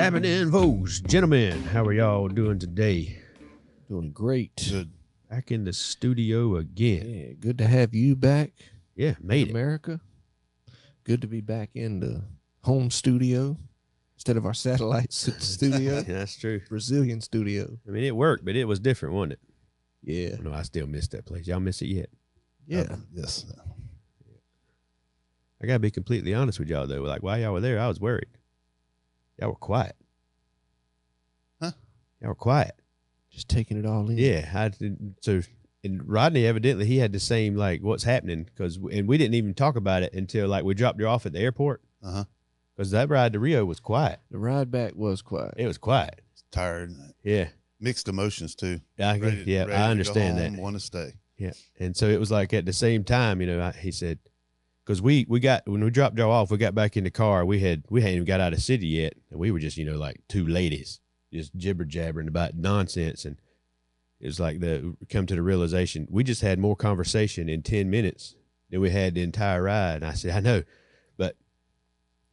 happening, folks? Gentlemen, how are y'all doing today? Doing great. Good. Back in the studio again. Yeah, good to have you back. Yeah, made it. America. Good to be back in the home studio instead of our satellite studio. That's true. Brazilian studio. I mean, it worked, but it was different, wasn't it? Yeah. No, I still miss that place. Y'all miss it yet? Yeah. Yes. I gotta be completely honest with y'all though. Like while y'all were there, I was worried. Y'all were quiet. Huh? Y'all were quiet. Just taking it all in. Yeah. And Rodney, evidently, he had the same, like, what's happening, and we didn't even talk about it until, like, we dropped you off at the airport. Uh-huh. Because that ride to Rio was quiet. The ride back was quiet. It was quiet. Tired. Yeah. Mixed emotions, too. I understand that. Want to stay. Yeah. And so it was like at the same time, he said, because when we dropped y'all off, we got back in the car. We hadn't even got out of the city yet. And we were just, like two ladies just jibber jabbering about nonsense. And it was like come to the realization, we just had more conversation in 10 minutes than we had the entire ride. And I said, I know, but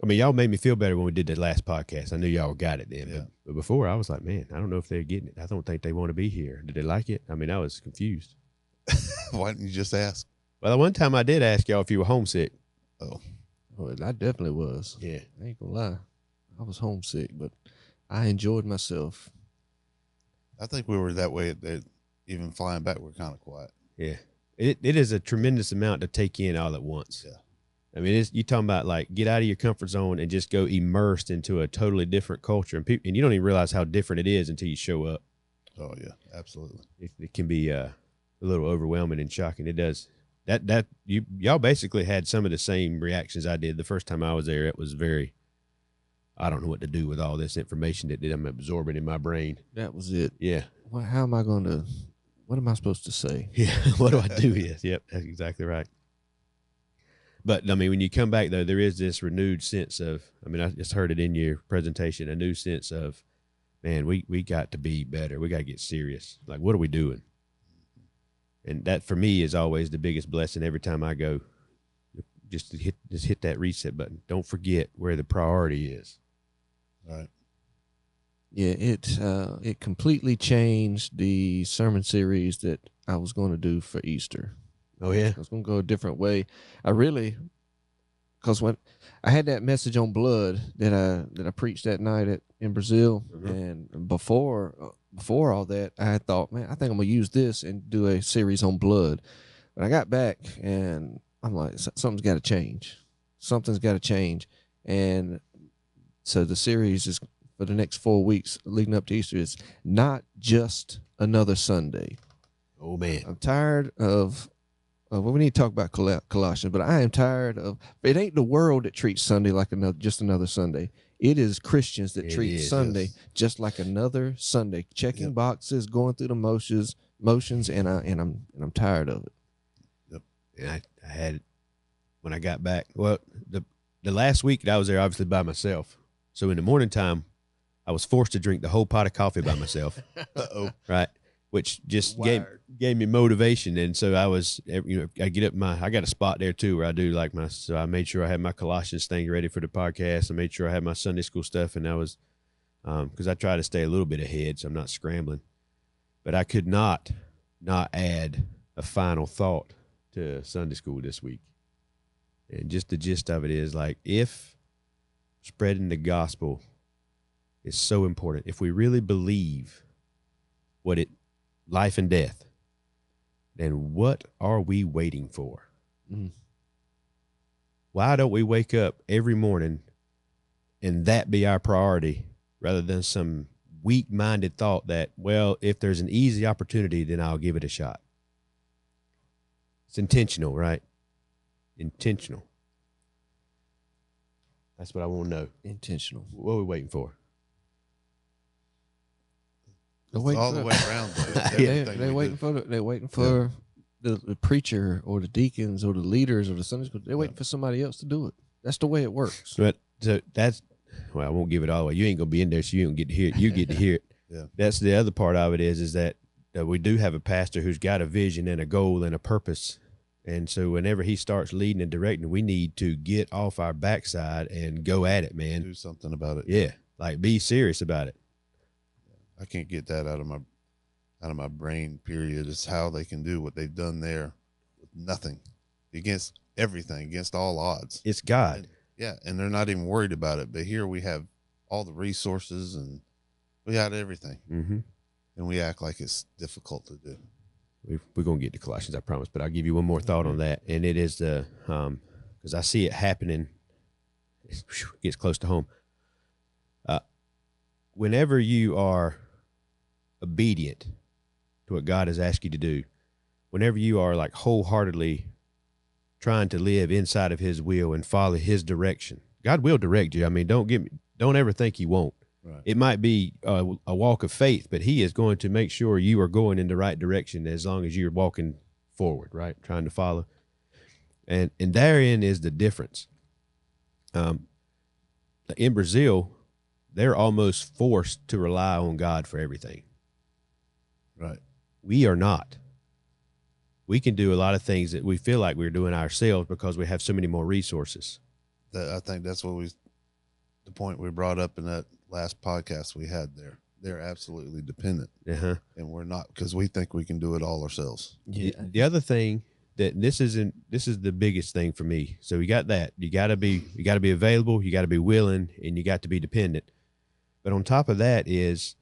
I mean, y'all made me feel better when we did the last podcast. I knew y'all got it then, Yeah. but before I was like, man, I don't know if they're getting it. I don't think they want to be here. Did they like it? I mean, I was confused. Why didn't you just ask? Well, the one time I did ask y'all if you were homesick. Oh, I definitely was. Yeah. I ain't gonna lie. I was homesick, but I enjoyed myself. I think we were that way. Even flying back, we're kind of quiet. Yeah. It is a tremendous amount to take in all at once. Yeah. I mean, you talking about like get out of your comfort zone and just go immersed into a totally different culture, and you don't even realize how different it is until you show up. Oh yeah, absolutely. It can be a little overwhelming and shocking. It does. Y'all basically had some of the same reactions I did the first time I was there. It was very, I don't know what to do with all this information that I'm absorbing in my brain. That was it. Yeah. What am I supposed to say? Yeah. What do I do? Yes. Yep. That's exactly right. But I mean, when you come back though, there is this renewed sense of, I mean, I just heard it in your presentation, a new sense of, man, we got to be better. We got to get serious. Like, what are we doing? And that for me is always the biggest blessing every time I go, just hit that reset button. Don't forget where the priority is. All right. Yeah, it completely changed the sermon series that I was going to do for Easter. Oh yeah, I was going to go a different way. Because when I had that message on blood that I preached that night in Brazil, and before all that, I had thought, man, I think I'm gonna use this and do a series on blood. But I got back and I'm like, something's got to change. Something's got to change, and so the series is for the next 4 weeks leading up to Easter is not just another Sunday. Oh man, I'm tired of. Well, we need to talk about Colossians, but I am tired of it. Ain't the world that treats Sunday like just another Sunday. It is Christians that treat Sunday just like another Sunday, checking boxes, going through the motions, and I'm tired of it. Yep. Yeah, I had it when I got back. Well, the last week that I was there, obviously by myself. So in the morning time, I was forced to drink the whole pot of coffee by myself. Right. Which just gave me motivation. And so I was, I get up I got a spot there too where I do so I made sure I had my Colossians thing ready for the podcast. I made sure I had my Sunday school stuff, and I was, because I try to stay a little bit ahead so I'm not scrambling. But I could not add a final thought to Sunday school this week. And just the gist of it is like, if spreading the gospel is so important, if we really believe life and death, then what are we waiting for? Mm. Why don't we wake up every morning and that be our priority rather than some weak-minded thought that, well, if there's an easy opportunity, then I'll give it a shot. It's intentional, right? Intentional. That's what I want to know. Intentional. What are we waiting for? It's all the way around. They're waiting for the preacher or the deacons or the leaders or the Sunday school. They're waiting for somebody else to do it. That's the way it works. But so I won't give it all away. You ain't gonna be in there, so you don't get to hear it. You get to hear it. Yeah. That's the other part of it is that we do have a pastor who's got a vision and a goal and a purpose. And so whenever he starts leading and directing, we need to get off our backside and go at it, man. Do something about it. Yeah. Like, be serious about it. I can't get that out of my brain. Period. Is how they can do what they've done there with nothing, against everything, against all odds. It's God. And, and they're not even worried about it. But here we have all the resources and we got everything, and we act like it's difficult to do. We're gonna get to Colossians, I promise. But I'll give you one more thought on that, and it is the because I see it happening. It gets close to home. Whenever you are obedient to what God has asked you to do, whenever you are like wholeheartedly trying to live inside of His will and follow His direction, God will direct you. I mean, don't ever think He won't. Right. It might be a walk of faith, but He is going to make sure you are going in the right direction as long as you're walking forward, right? Trying to follow. And therein is the difference. In Brazil, they're almost forced to rely on God for everything. Right. We are not. We can do a lot of things that we feel like we're doing ourselves because we have so many more resources. I think that's what the point we brought up in that last podcast we had there. They're absolutely dependent, and we're not, because we think we can do it all ourselves. Yeah. The other thing that this is the biggest thing for me. So you got that. You got to be available. You got to be willing, and you got to be dependent. But on top of that is,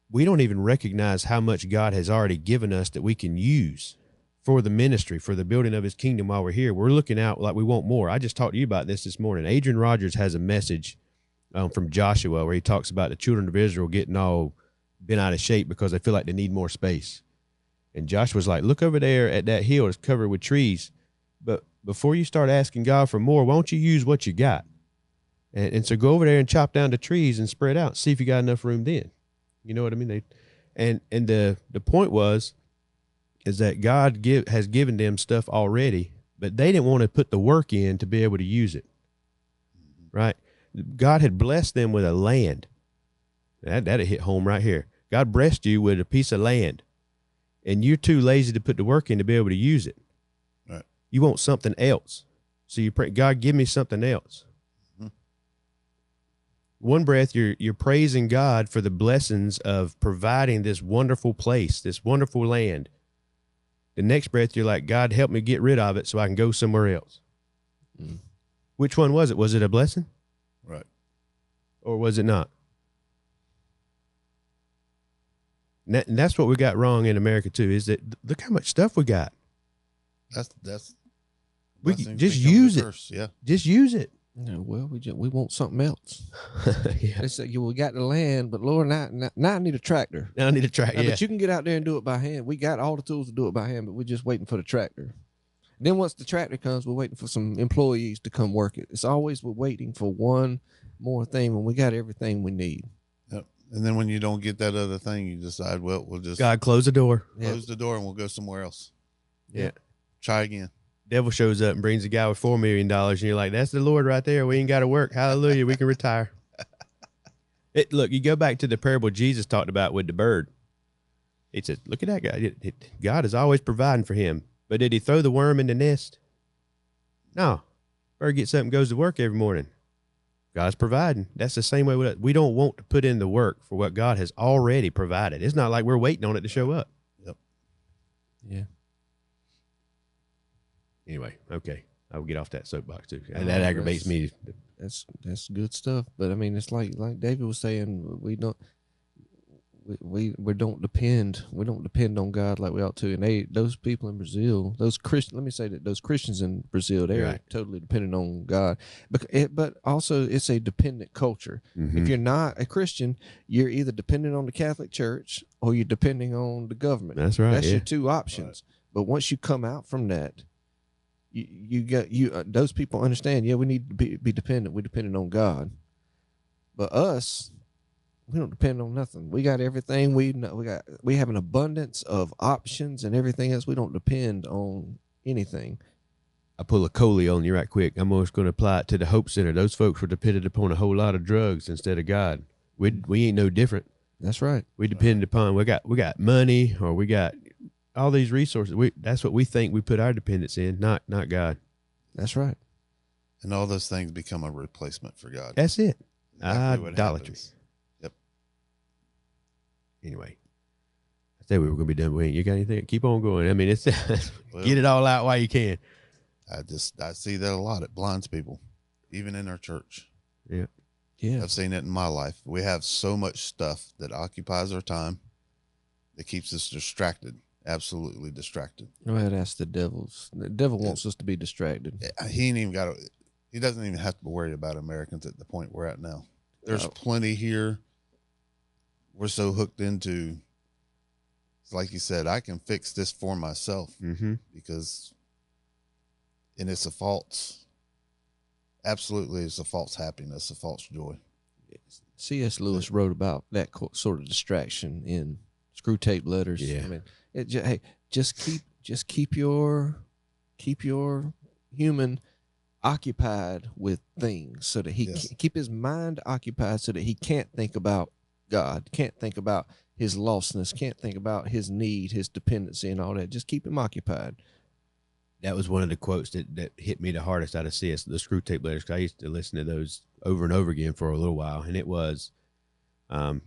we don't even recognize how much God has already given us that we can use for the ministry, for the building of His kingdom while we're here. We're looking out like we want more. I just talked to you about this morning. Adrian Rogers has a message from Joshua where he talks about the children of Israel getting all bent out of shape because they feel like they need more space. And Joshua's like, look over there at that hill. It's covered with trees. But before you start asking God for more, why don't you use what you got? And so go over there and chop down the trees and spread out. See if you got enough room then. You know what I mean? And the point is that God has given them stuff already, but they didn't want to put the work in to be able to use it. Right? God had blessed them with a land. That'd hit home right here. God blessed you with a piece of land, and you're too lazy to put the work in to be able to use it. Right. You want something else. So you pray, God, give me something else. One breath, you're praising God for the blessings of providing this wonderful place, this wonderful land. The next breath, you're like, God, help me get rid of it so I can go somewhere else. Which one was it? Was it a blessing? Right. Or was it not? And that's what we got wrong in America too, is that look how much stuff we got. That's we just use it. Yeah. Just use it. No, well, we want something else. Yeah. They say, we got the land, but Lord, now I need a tractor. Now I need a tractor. Yeah. But you can get out there and do it by hand. We got all the tools to do it by hand, but we're just waiting for the tractor. Then once the tractor comes, we're waiting for some employees to come work it. It's always we're waiting for one more thing when we got everything we need. Yep. And then when you don't get that other thing, you decide, well, we'll just God, close the door. Close the door and we'll go somewhere else. Yeah. Try again. Devil shows up and brings a guy with $4 million, and you're like, that's the Lord right there. We ain't got to work. Hallelujah. We can retire. Look, you go back to the parable Jesus talked about with the bird. He said, look at that guy. God is always providing for him. But did he throw the worm in the nest? No. Bird gets up and goes to work every morning. God's providing. That's the same way with us. We don't want to put in the work for what God has already provided. It's not like we're waiting on it to show up. Yep. Yeah. Anyway, okay. I'll get off that soapbox too. That aggravates me. That's good stuff. But I mean, it's like David was saying, we don't depend on God like we ought to. And those people in Brazil, those Christians in Brazil, they're right. totally dependent on God. But also it's a dependent culture. Mm-hmm. If you're not a Christian, you're either dependent on the Catholic Church or you're depending on the government. That's right. That's your two options. Right. But once you come out from that, those people understand. Yeah, we need to be dependent. We're dependent on God, but us, we don't depend on nothing. We got everything we know. We have an abundance of options and everything else. We don't depend on anything. I pull a Coley on you right quick. I'm always going to apply it to the Hope Center. Those folks were dependent upon a whole lot of drugs instead of God. We ain't no different. That's right. We depend upon we got money, or we got all these resources. That's what we think we put our dependence in, not God. That's right. And all those things become a replacement for God. That's it. Exactly what Idolatry. happens. Yep. Anyway, I said we were going to be done. Wayne, you got anything? Keep on going. I mean, it's Well, get it all out while you can. I see that a lot. It blinds people, even in our church. Yeah. Yeah. I've seen it in my life. We have so much stuff that occupies our time that keeps us distracted, absolutely distracted. Well, that's the devil's. The devil wants us to be distracted. He doesn't even have to worry about Americans at the point we're at now. There's plenty here. We're so hooked into, like you said, I can fix this for myself because, and it's a false, absolutely, it's a false happiness, a false joy. C.S. Lewis wrote about that sort of distraction in Screw Tape Letters. Yeah. I mean, hey, just keep your human occupied with things so that he can keep his mind occupied so that he can't think about God, can't think about his lostness, can't think about his need, his dependency and all that. Just keep him occupied. That was one of the quotes that hit me the hardest out of CS, the Screw Tape Letters, because I used to listen to those over and over again for a little while. And it was, I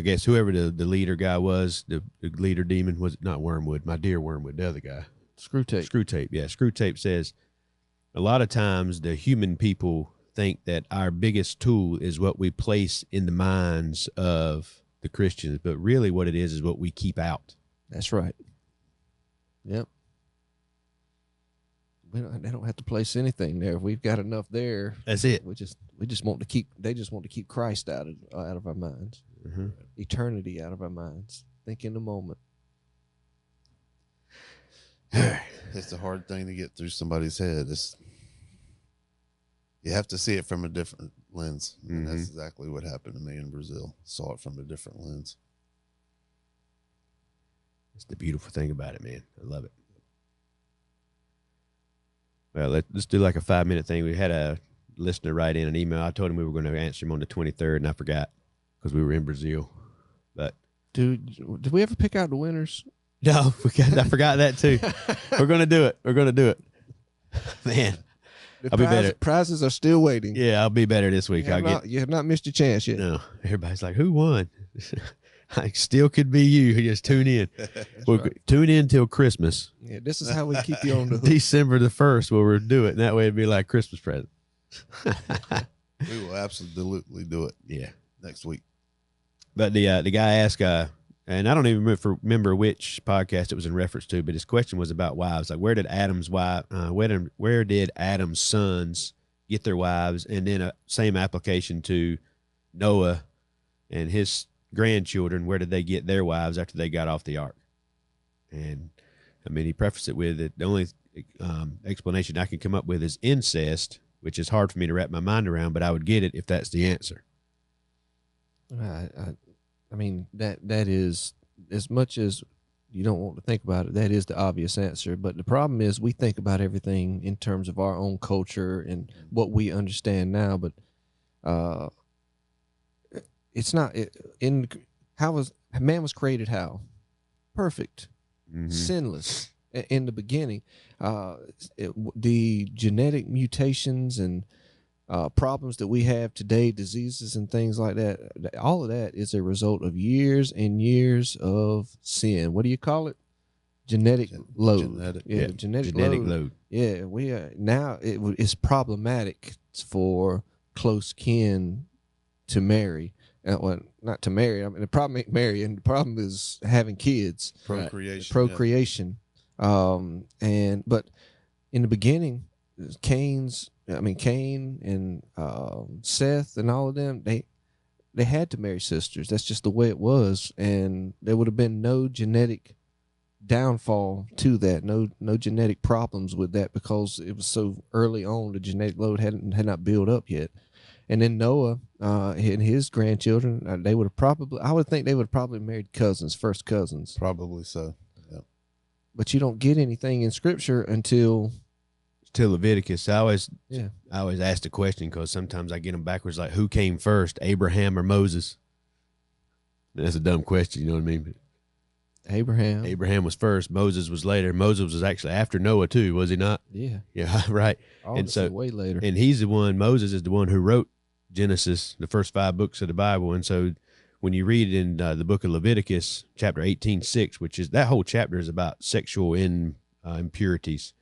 guess, whoever the leader guy was, the leader demon, was not Wormwood, my dear Wormwood, the other guy. Screw Tape. Screw Tape, yeah. Screw Tape says, a lot of times the human people think that our biggest tool is what we place in the minds of the Christians, but really what it is what we keep out. That's right. Yep. They don't have to place anything there. We've got enough there. That's it. We just want to keep. They just want to keep Christ out of our minds, eternity out of our minds. Think in the moment. It's a hard thing to get through somebody's head. You have to see it from a different lens, and that's exactly what happened to me in Brazil. Saw it from a different lens. That's the beautiful thing about it, man. I love it. Well, let's do like a 5-minute thing. We had a listener write in an email. I told him we were going to answer him on the 23rd, and I forgot because we were in Brazil. But dude, did we ever pick out the winners? No, I forgot that too. We're going to do it. Man, I'll be better. Prizes are still waiting. Yeah, I'll be better this week. You have not missed your chance yet. No, everybody's like, who won? I still could be you. Just tune in. Tune in till Christmas. Yeah, this is how we keep you on the hook. December the 1st, we'll do it. And that way it'd be like Christmas present. We will absolutely do it. Yeah, next week. But the guy asked, and I don't even remember which podcast it was in reference to, but his question was about wives. Like, where did Adam's sons get their wives? And then same application to Noah and his grandchildren, where did they get their wives after they got off the ark? And I mean, he prefaced it with it. The only explanation I can come up with is incest, which is hard for me to wrap my mind around, but I would get it if that's the answer. I mean, that is, as much as you don't want to think about it, that is the obvious answer. But the problem is we think about everything in terms of our own culture and what we understand now. But it's not man was created how? Perfect, sinless in the beginning. The genetic mutations and problems that we have today, diseases and things like that, all of that is a result of years and years of sin. What do you call it? Genetic load. Genetic load. Yeah, we are now. It's problematic for close kin to marry. Well, not to marry. I mean, the problem ain't marrying. The problem is having kids. Procreation. Yeah. But in the beginning, Cain and Seth and all of them, they had to marry sisters. That's just the way it was, and there would have been no genetic downfall to that, no genetic problems with that, because it was so early on. The genetic load had not built up yet. And then Noah and his grandchildren, I would think they would have probably married first cousins. Probably so. Yeah. But you don't get anything in Scripture until Leviticus. I always ask the question because sometimes I get them backwards. Like, who came first, Abraham or Moses? That's a dumb question. You know what I mean? Abraham. Abraham was first. Moses was later. Moses was actually after Noah too, was he not? Yeah. Yeah, right. All And this so is way later. And he's the one, Moses is the one who wrote Genesis, the first 5 books of the Bible. And so when you read it in the book of Leviticus, chapter 18:6, which is that whole chapter is about sexual impurities.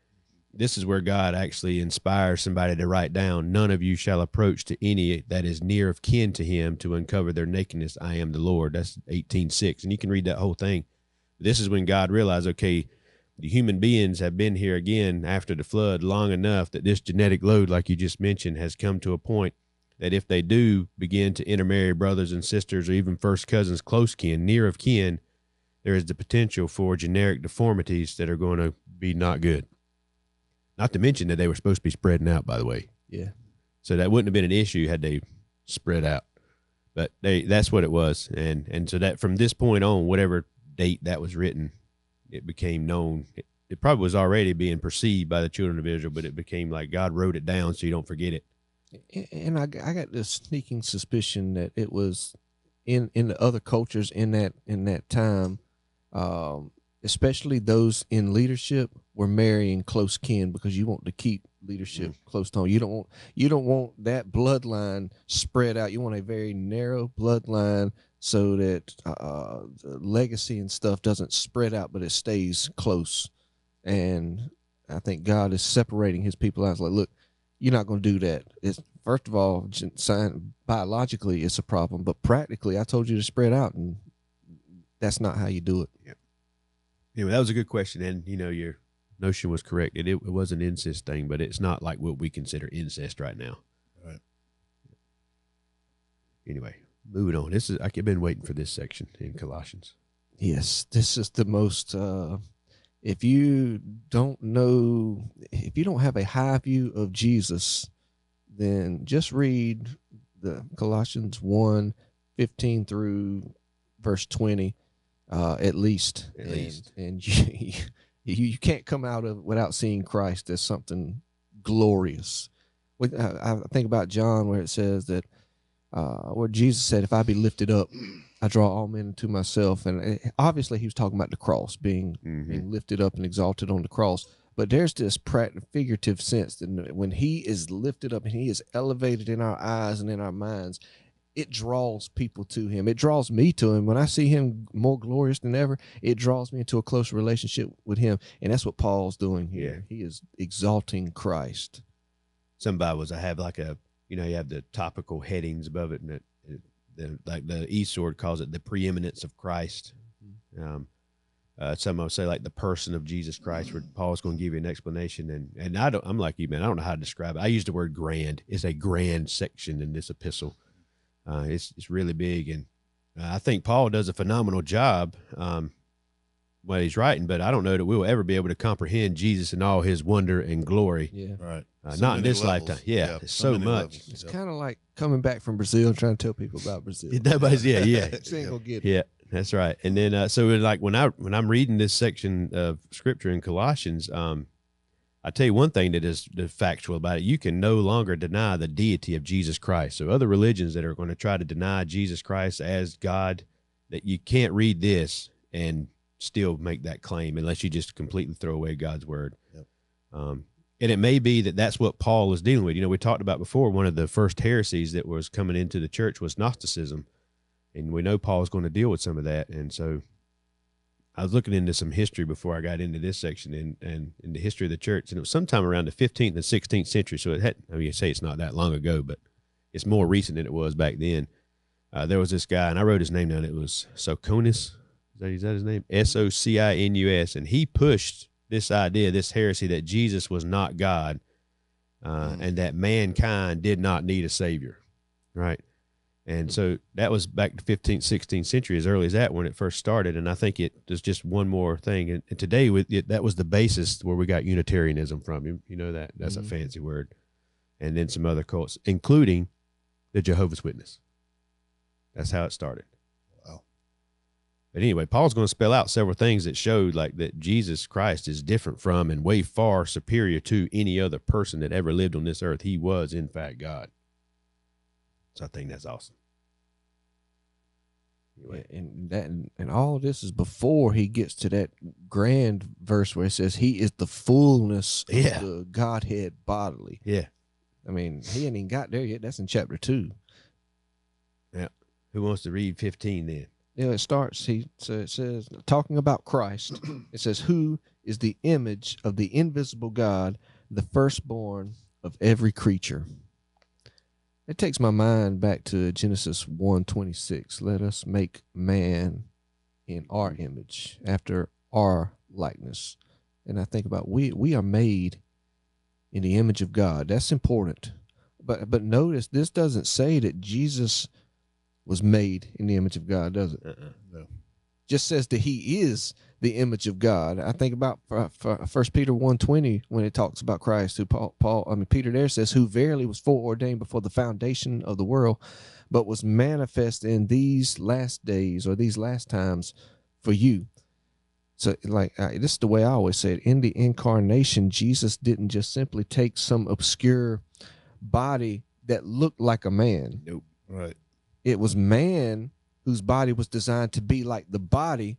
This is where God actually inspires somebody to write down, none of you shall approach to any that is near of kin to him to uncover their nakedness. I am the Lord. That's 18:6. And you can read that whole thing. This is when God realized, okay, the human beings have been here again after the flood long enough that this genetic load, like you just mentioned, has come to a point that if they do begin to intermarry brothers and sisters or even first cousins, close kin, near of kin, there is the potential for generic deformities that are going to be not good. Not to mention that they were supposed to be spreading out, by the way. Yeah. So that wouldn't have been an issue had they spread out. But that's what it was. And so that from this point on, whatever date that was written, it became known. It probably was already being perceived by the children of Israel, but it became like God wrote it down so you don't forget it. And I got this sneaking suspicion that it was in the other cultures in that time, especially those in leadership, were marrying close kin because you want to keep leadership close to home. You don't want that bloodline spread out. You want a very narrow bloodline so that the legacy and stuff doesn't spread out, but it stays close. And I think God is separating his people out. It's like, look, you're not going to do that. It's, first of all, biologically, it's a problem, but practically, I told you to spread out, and that's not how you do it. Yeah. Anyway, that was a good question, and your notion was correct. It was an incest thing, but it's not like what we consider incest right now. Right. Anyway, moving on. I've been waiting for this section in Colossians. Yes, this is the most. If you don't have a high view of Jesus, then just read the Colossians 1:15 through verse 20, at least. And you can't come out of without seeing Christ as something glorious. I think about John where it says that, where Jesus said, if I be lifted up, I draw all men to myself. And obviously he was talking about the cross being lifted up and exalted on the cross. But there's this figurative sense that when he is lifted up and he is elevated in our eyes and in our minds, it draws people to him. It draws me to him. When I see him more glorious than ever, it draws me into a closer relationship with him. And that's what Paul's doing here. Yeah. He is exalting Christ. Some Bibles I have like you have the topical headings above it, and like the eSword calls it the preeminence of Christ. Some will say like the person of Jesus Christ, where Paul's going to give you an explanation. And I'm like you, man, I don't know how to describe it. I use the word grand. It's a grand section in this epistle. It's really big, and I think Paul does a phenomenal job what he's writing, but I don't know that we'll ever be able to comprehend Jesus in all his wonder and glory. Yeah, right. Not in this lifetime. Yeah, it's so much. Levels. It's kind of like coming back from Brazil and trying to tell people about Brazil. Nobody's, yeah. Ain't gonna get it. Yeah, that's right. And then, so like when I'm reading this section of scripture in Colossians, I tell you one thing that is factual about it. You can no longer deny the deity of Jesus Christ. So other religions that are going to try to deny Jesus Christ as God, that you can't read this and still make that claim unless you just completely throw away God's word. Yep. And it may be that that's what Paul is dealing with. We talked about before, one of the first heresies that was coming into the church was Gnosticism. And we know Paul's going to deal with some of that. And so I was looking into some history before I got into this section and in the history of the church. And it was sometime around the 15th and 16th century. So you say it's not that long ago, but it's more recent than it was back then. There was this guy, and I wrote his name down. It was Socinus. Is that his name? Socinus. And he pushed this idea, this heresy that Jesus was not God, and that mankind did not need a savior, right? And so that was back to 15th, 16th century, as early as that when it first started. And I think there's just one more thing. And today, that was the basis where we got Unitarianism from. You know that. That's a fancy word. And then some other cults, including the Jehovah's Witness. That's how it started. Wow. But anyway, Paul's going to spell out several things that showed like that Jesus Christ is different from and way far superior to any other person that ever lived on this earth. He was, in fact, God. So I think that's awesome. Anyway. And all this is before he gets to that grand verse where it says he is the fullness of the Godhead bodily. Yeah. I mean, he ain't even got there yet. That's in chapter 2. Yeah. Who wants to read 15 then? Yeah, it starts. It says, talking about Christ, it says, who is the image of the invisible God, the firstborn of every creature. It takes my mind back to Genesis 1:26. Let us make man in our image, after our likeness. And I think about we are made in the image of God. That's important. But notice this doesn't say that Jesus was made in the image of God, does it? No. Just says that he is the image of God. I think about 1 Peter 1:20 when it talks about Christ, who Peter there says, who verily was foreordained before the foundation of the world, but was manifest in these last days or these last times for you. So this is the way I always say it. In the incarnation, Jesus didn't just simply take some obscure body that looked like a man. Nope. Right. It was man whose body was designed to be like the body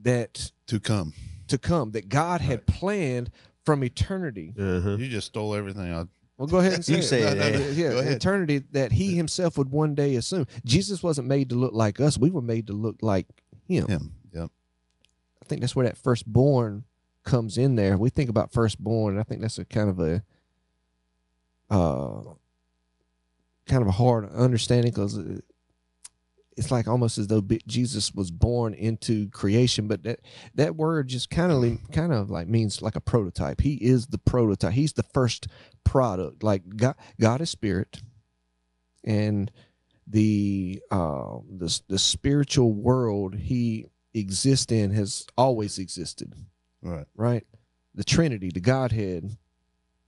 that to come that God had planned from eternity. Uh-huh. You just stole everything out. Well, go ahead and say You say it. Yeah, Go ahead. eternity that he himself would one day assume. Jesus wasn't made to look like us. We were made to look like him. Yep. I think that's where that firstborn comes in there. We think about firstborn, and I think that's a kind of a hard understanding, because it's like almost as though Jesus was born into creation, but that word just kind of like means like a prototype. He is the prototype. He's the first product. Like God is spirit, and the spiritual world he exists in has always existed. Right. The Trinity, the Godhead,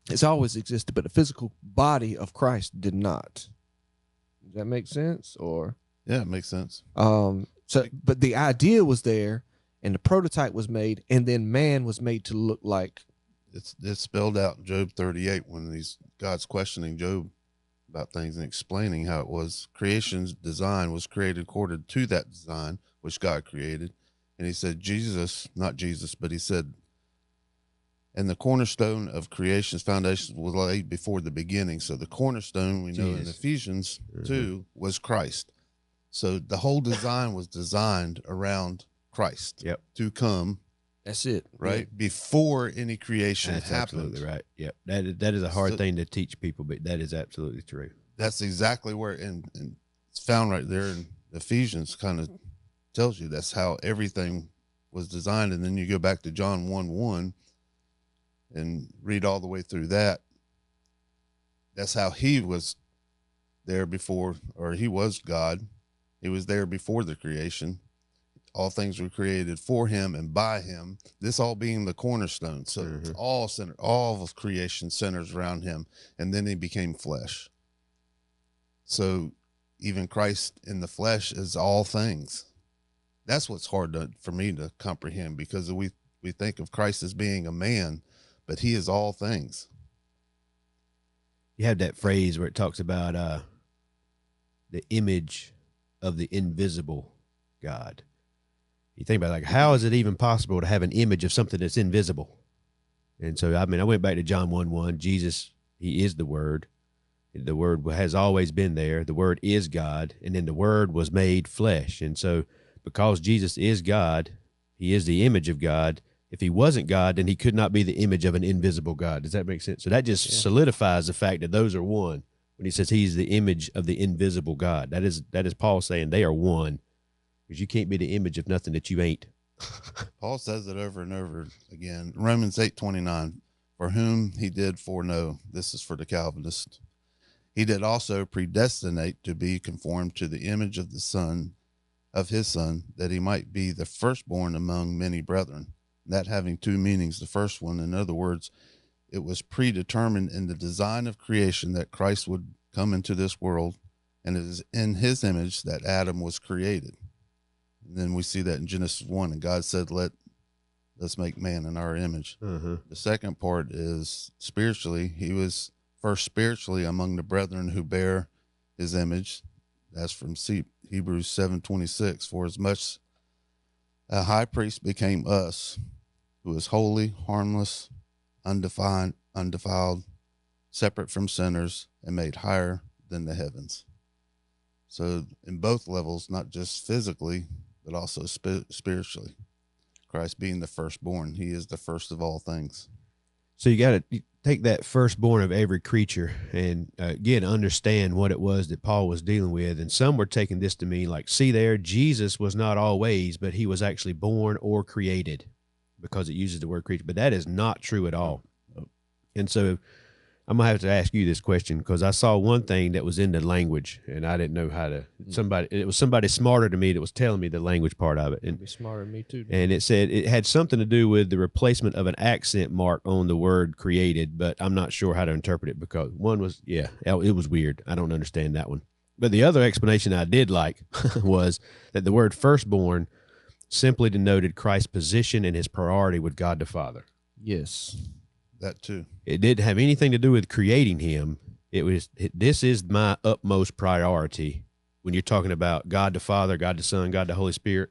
has always existed, but the physical body of Christ did not. Does that make sense? Or yeah, it makes sense. But the idea was there, and the prototype was made, and then man was made to look like. It's spelled out in Job 38 when God's questioning Job about things and explaining how it was. Creation's design was created according to that design which God created, and he said he said, and the cornerstone of creation's foundation was laid before the beginning. So the cornerstone, we know in Ephesians 2, was Christ. So the whole design was designed around Christ to come. That's it. Right? Yeah. Before any creation That's happened. Absolutely right. Yep. That is a hard thing to teach people, but that is absolutely true. That's exactly where, and it's found right there in Ephesians, kind of tells you that's how everything was designed. And then you go back to John 1:1 and read all the way through that. That's how he was there before, or he was God. He was there before the creation. All things were created for him and by him, this all being the cornerstone. So it's all centered, all of creation centers around him. And then he became flesh. So even Christ in the flesh is all things. That's what's hard for me to comprehend, because we think of Christ as being a man, but he is all things. You have that phrase where it talks about the image of the invisible God. You think about like, how is it even possible to have an image of something that's invisible? And so, I went back to John 1:1. Jesus, he is the Word. The Word has always been there. The Word is God. And then the Word was made flesh. And so because Jesus is God, he is the image of God. If he wasn't God, then he could not be the image of an invisible God. Does that make sense? So that just solidifies the fact that those are one. When he says he's the image of the invisible God, that is Paul saying they are one, because you can't be the image of nothing that you ain't. Paul says it over and over again. Romans 8:29, for whom he did foreknow, this is for the Calvinists, he did also predestinate to be conformed to the image of the Son, of his Son, that he might be the firstborn among many brethren. That having two meanings. The first one, in other words, it was predetermined in the design of creation that Christ would come into this world, and it is in his image that Adam was created. And then we see that in Genesis 1, and God said, let's make man in our image. The second part is spiritually. He was first spiritually among the brethren who bear his image. That's from Hebrews 7:26. For as much a high priest became us, who is holy, harmless, undefiled, separate from sinners, and made higher than the heavens. So in both levels, not just physically, but also spiritually. Christ being the firstborn, he is the first of all things. So you got to take that firstborn of every creature and, again, understand what it was that Paul was dealing with. And some were taking this to mean like, see there, Jesus was not always, but he was actually born or created, because it uses the word creature. But that is not true at all. And so I'm going to have to ask you this question, because I saw one thing that was in the language and I didn't know how to, it was somebody smarter than me that was telling me the language part of it. And Be smarter than me too. And it said it had something to do with the replacement of an accent mark on the word created, but I'm not sure how to interpret it, because one was, it was weird. I don't understand that one. But the other explanation I did like was that the word firstborn simply denoted Christ's position and his priority with God the Father. Yes. That too. It didn't have anything to do with creating him. This is my utmost priority. When you're talking about God the Father, God the Son, God the Holy Spirit,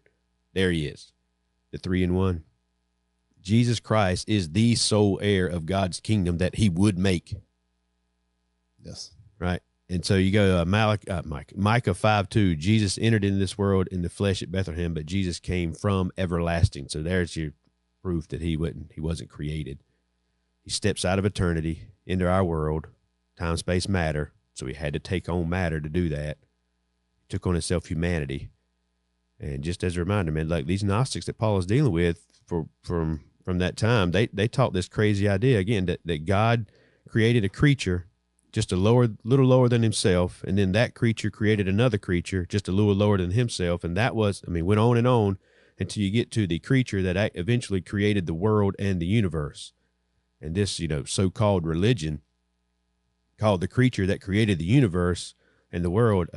there he is, the 3 in 1. Jesus Christ is the sole heir of God's kingdom that he would make. Yes. Right. And so you go Micah 5:2. Jesus entered into this world in the flesh at Bethlehem, but Jesus came from everlasting. So there's your proof that he wasn't created. He steps out of eternity into our world, time, space, matter. So he had to take on matter to do that. He took on himself humanity. And just as a reminder, man, like these Gnostics that Paul is dealing with from that time, they taught this crazy idea again that God created a creature just little lower than himself, and then that creature created another creature just a little lower than himself, and that was, went on and on until you get to the creature that eventually created the world and the universe. And this, so-called religion called the creature that created the universe and the world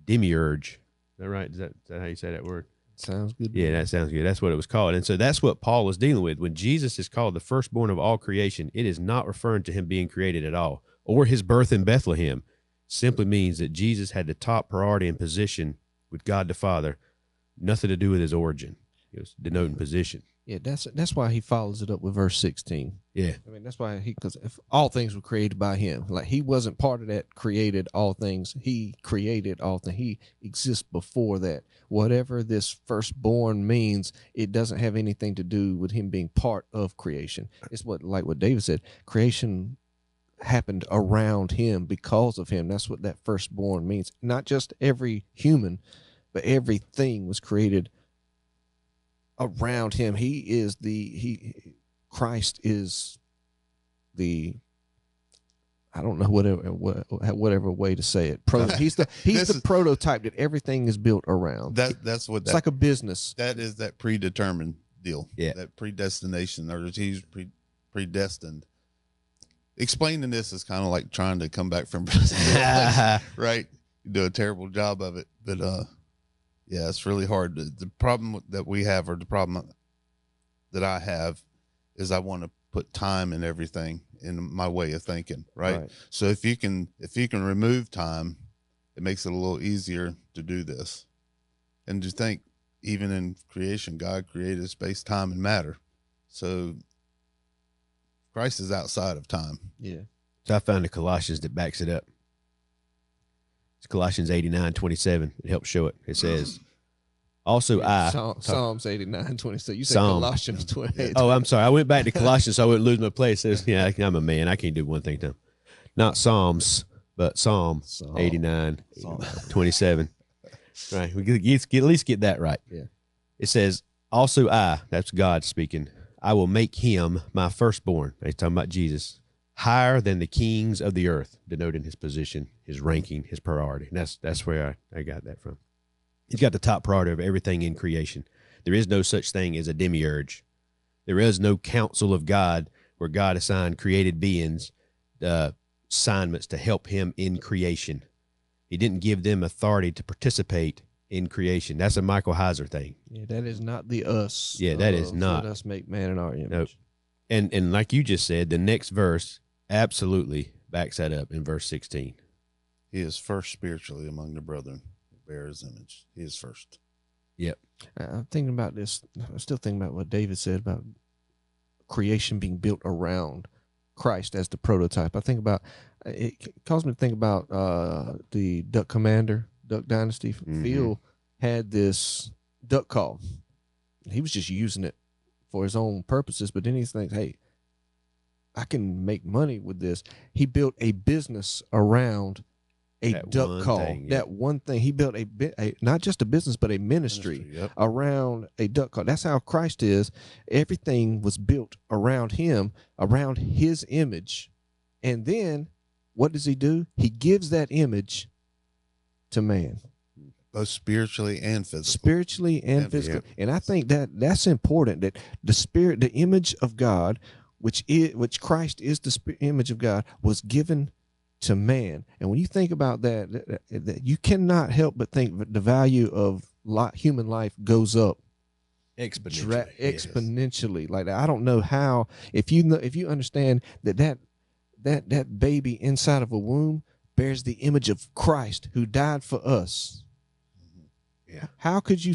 demiurge. Is that right? Is that how you say that word? Sounds good. Yeah, that sounds good. That's what it was called. And so that's what Paul is dealing with. When Jesus is called the firstborn of all creation, it is not referring to him being created at all, or his birth in Bethlehem. It simply means that Jesus had the top priority and position with God the Father, nothing to do with his origin. It was denoting position. Yeah, that's why he follows it up with verse 16. Yeah. That's why because if all things were created by him, like he wasn't part of that created all things. He created all things. He exists before that. Whatever this firstborn means, it doesn't have anything to do with him being part of creation. It's what David said, creation happened around him because of him. That's what that firstborn means. Not just every human, but everything was created around him. Christ is the, I don't know, whatever way to say it. He's the prototype that everything is built around. That's what it's like a business. That is that predetermined deal. Yeah. That predestination, or he's predestined. Explaining this is kind of like trying to come back from Brazil, right? You do a terrible job of it, but yeah, it's really hard. The problem that we have, or the problem that I have, is I want to put time in everything in my way of thinking, right? So if you can remove time, it makes it a little easier to do this. And to think, even in creation, God created space, time, and matter. So Christ is outside of time. Yeah. So I found the Colossians that backs it up. It's Colossians 89:27. It helps show it. It says, also Psalms 89:27. You said Psalm. Colossians 28. Oh, I'm sorry. I went back to Colossians so I wouldn't lose my place. Yeah, I'm a man. I can't do one thing at a time. Not Psalms, but Psalm 89:27. Right. We at least get that right. Yeah. It says, also that's God speaking, I will make him my firstborn. He's talking about Jesus, higher than the kings of the earth, denoting his position, his ranking, his priority. And that's where I got that from. He's got the top priority of everything in creation. There is no such thing as a demiurge. There is no counsel of God where God assigned created beings assignments to help him in creation. He didn't give them authority to participate in creation. That's a Michael Heiser thing. Yeah, that is not the us. Yeah, that is not. Let us make man in our image. Nope. And like you just said, the next verse absolutely backs that up in verse 16. He is first spiritually among the brethren who bear his image. He is first. Yep. I'm thinking about this. I'm still thinking about what David said about creation being built around Christ as the prototype. I think about it caused me to think about the Duck Commander, Duck Dynasty. Phil had this duck call. He was just using it for his own purposes, but then he thinks, hey, I can make money with this. He built a business around a duck call. That one thing. He built a not just a business, but a ministry around a duck call. That's how Christ is. Everything was built around him, around his image. And then what does he do? He gives that image to man. Both spiritually and physically. Spiritually and physically. And I think that's important, that the image of God, which Christ is the image of God, was given to man. And when you think about that, you cannot help but think that the value of human life goes up exponentially. Like, I don't know how, if you understand that baby inside of a womb bears the image of Christ who died for us. Yeah. How could you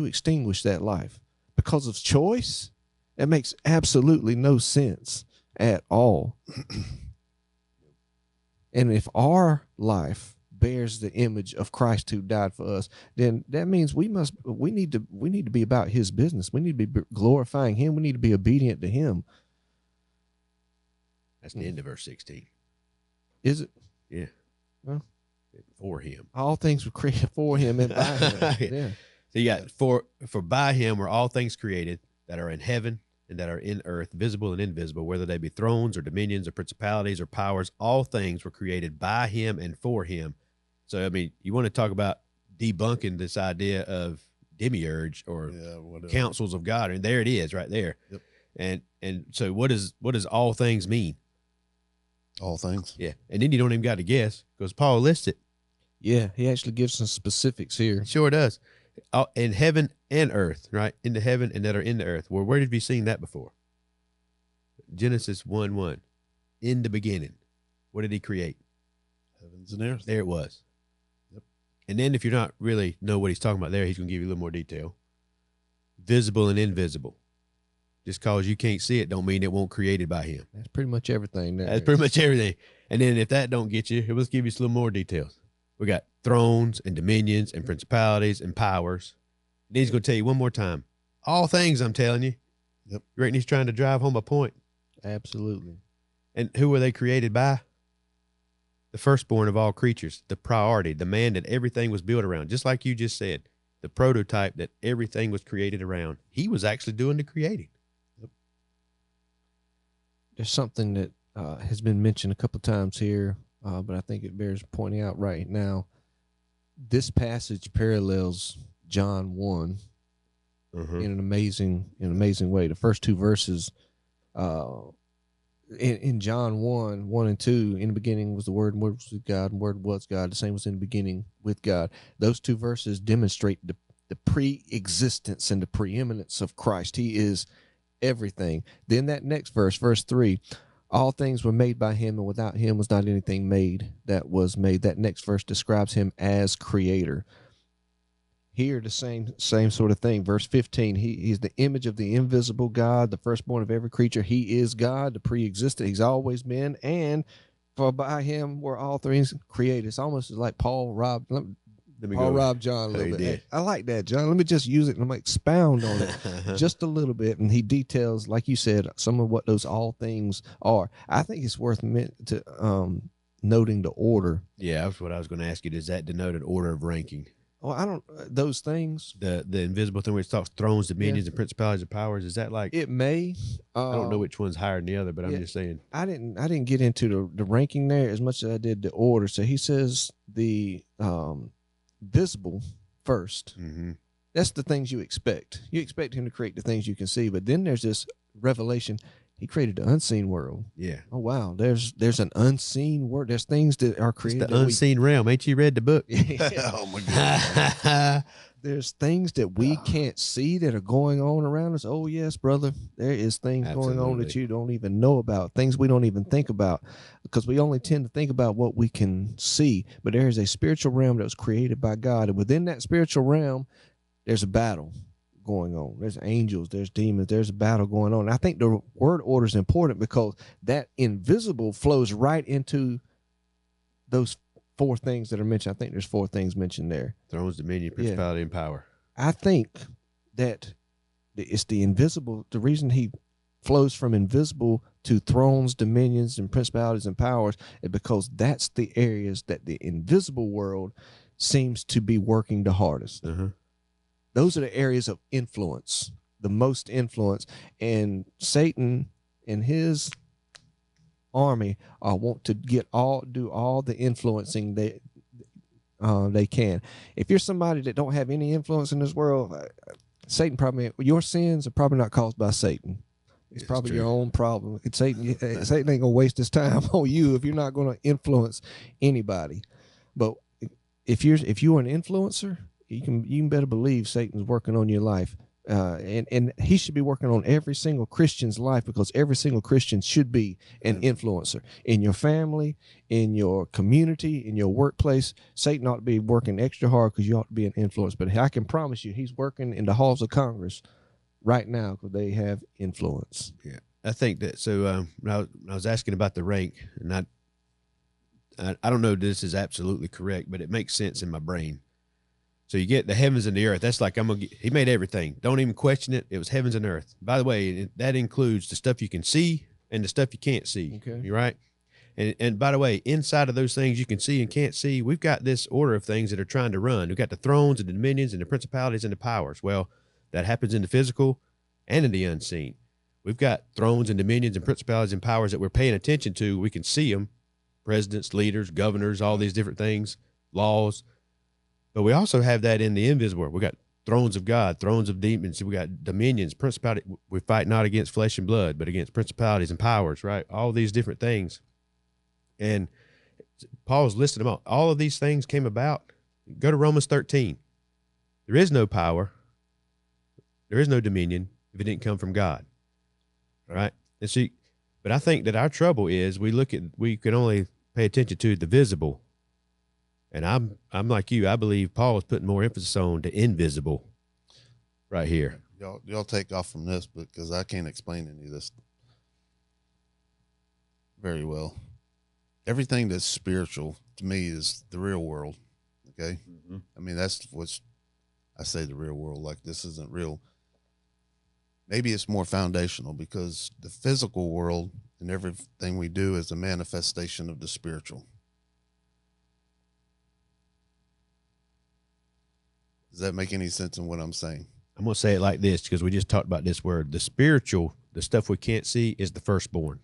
extinguish that life? Because of choice? That makes absolutely no sense at all. And if our life bears the image of Christ who died for us, then that means we need to be about his business. We need to be glorifying him. We need to be obedient to him. That's the end of verse 16. Is it? Yeah. Well, for him. All things were created for him and by him. Yeah. So you got for by him were all things created that are in heaven and that are in earth, visible and invisible, whether they be thrones or dominions or principalities or powers. All things were created by him and for him. So, I mean, you want to talk about debunking this idea of demiurge or councils of God, and there it is right there. Yep. And so what does all things mean? All things. Yeah. And then you don't even got to guess because Paul lists it. Yeah, he actually gives some specifics here. Sure does. In heaven and earth, right? In the heaven and that are in the earth. Well, where did we seen that before? Genesis 1:1. In the beginning. What did he create? Heavens and earth. There it was. Yep. And then if you're not really know what he's talking about there, he's going to give you a little more detail. Visible and invisible. Just because you can't see it don't mean it won't created by him. That's pretty much everything. That's pretty much everything. And then if that don't get you, let's give you some little more details. We got thrones and dominions and principalities and powers. And he's going to tell you one more time. All things, I'm telling you. Yep. You reckon he's trying to drive home a point? Absolutely. And who were they created by? The firstborn of all creatures, the priority, the man that everything was built around. Just like you just said, the prototype that everything was created around. He was actually doing the creating. Yep. There's something that has been mentioned a couple of times here, but I think it bears pointing out right now. This passage parallels John 1 in an amazing way. The first two verses in John 1 and 2, in the beginning was the Word, and the Word was with God, and the Word was God. The same was in the beginning with God. Those two verses demonstrate the pre-existence and the preeminence of Christ. He is everything. Then that next verse, verse 3, all things were made by him, and without him was not anything made that was made. That next verse describes him as creator. Here, the same sort of thing. Verse 15, he's the image of the invisible God, the firstborn of every creature. He is God, the pre-existent. He's always been, and for by him were all things created. It's almost like Paul robbed John a little bit. Hey, I like that, John. Let me just use it and I'm going to expound on it just a little bit. And he details, like you said, some of what those all things are. I think it's worth noting the order. Yeah, that's what I was going to ask you. Does that denote an order of ranking? Well, I don't. Those things. The invisible thing where it talks thrones, dominions, and principalities and powers. Is that like it may? I don't know which one's higher than the other, but I'm just saying. I didn't get into the ranking there as much as I did the order. So he says the visible first. Mm-hmm. That's the things you expect. You expect him to create the things you can see, but then there's this revelation. He created the unseen world. Yeah. Oh wow. There's an unseen world. There's things that are created. It's the unseen realm. Ain't you read the book? Oh my God. there's things that we can't see that are going on around us. Oh yes, brother, there is things going on that Absolutely. you don't even know about, things we don't even think about, because we only tend to think about what we can see. But there is a spiritual realm that was created by God, and within that spiritual realm, there's a battle going on. There's angels, there's demons, there's a battle going on. And I think the word order is important because that invisible flows right into those four things that are mentioned. I think there's four things mentioned there. Thrones, dominion, principality, and power. I think that it's the invisible. The reason he flows from invisible to thrones, dominions, and principalities and powers is because that's the areas that the invisible world seems to be working the hardest. Those are the areas of influence, the most influence. And Satan and his army want to do all the influencing they can. If you're somebody that don't have any influence in this world, Satan probably, your sins are probably not caused by Satan. It's probably your own problem. Satan ain't gonna waste his time on you if you're not gonna influence anybody. But if you're an influencer, you can better believe Satan's working on your life. And he should be working on every single Christian's life, because every single Christian should be an influencer in your family, in your community, in your workplace. Satan ought to be working extra hard because you ought to be an influence. But I can promise you, he's working in the halls of Congress right now because they have influence. Yeah, I think that. So when I was asking about the rank, and I don't know if this is absolutely correct, but it makes sense in my brain. So you get the heavens and the earth. That's like, he made everything. Don't even question it. It was heavens and earth. By the way, that includes the stuff you can see and the stuff you can't see. Okay. You're right. And by the way, inside of those things you can see and can't see, we've got this order of things that are trying to run. We've got the thrones and the dominions and the principalities and the powers. Well, that happens in the physical and in the unseen. We've got thrones and dominions and principalities and powers that we're paying attention to. We can see them. Presidents, leaders, governors, all these different things, laws. But we also have that in the invisible world. We got thrones of God, thrones of demons. We got dominions, principalities. We fight not against flesh and blood, but against principalities and powers, right? All these different things. And Paul's listed them all. All of these things came about. Go to Romans 13. There is no power. There is no dominion if it didn't come from God, right? And see, but I think that our trouble is we can only pay attention to the visible. And I'm like you. I believe Paul is putting more emphasis on the invisible right here. Y'all take off from this, because I can't explain any of this very well. Everything that's spiritual to me is the real world. Okay. Mm-hmm. I mean, that's what's, I say the real world, like this isn't real. Maybe it's more foundational, because the physical world and everything we do is a manifestation of the spiritual. Does that make any sense in what I'm saying? I'm going to say it like this, because we just talked about this word. The spiritual, the stuff we can't see, is the firstborn.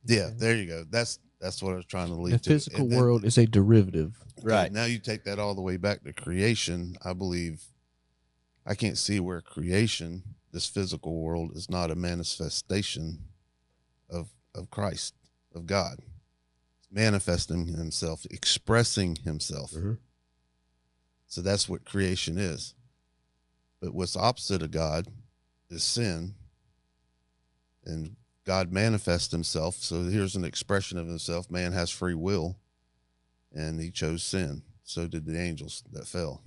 Yeah, there you go. That's what I was trying to lead to. The physical world is a derivative. Right. Now you take that all the way back to creation. I believe I can't see where creation, this physical world, is not a manifestation of Christ, of God. It's manifesting himself, expressing himself. Mm-hmm. So that's what creation is. But what's opposite of God is sin. And God manifests himself. So here's an expression of himself. Man has free will, and he chose sin. So did the angels that fell,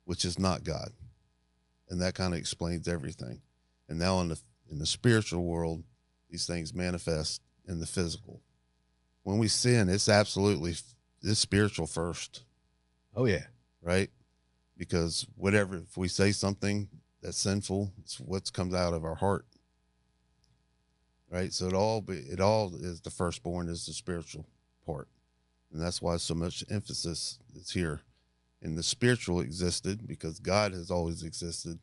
which is not God. And that kind of explains everything. And now in the spiritual world, these things manifest in the physical. When we sin, it's spiritual first. Oh, yeah. Right? Because if we say something that's sinful, it's what comes out of our heart. Right? So it all is, the firstborn is the spiritual part. And that's why so much emphasis is here. And the spiritual existed because God has always existed,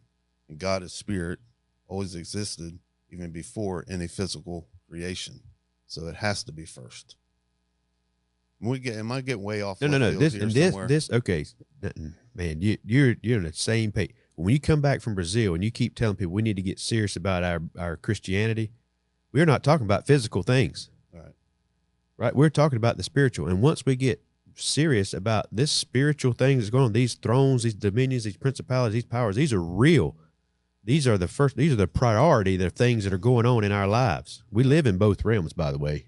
and God is spirit, always existed even before any physical creation. So it has to be first. Am I getting way off? No. This. Okay, man, you're in the same page. When you come back from Brazil and you keep telling people we need to get serious about our Christianity, we're not talking about physical things. All right. Right. We're talking about the spiritual. And once we get serious about this spiritual thing that's going on. These thrones, these dominions, these principalities, these powers, these are real. These are the priority, the things that are going on in our lives. We live in both realms, by the way.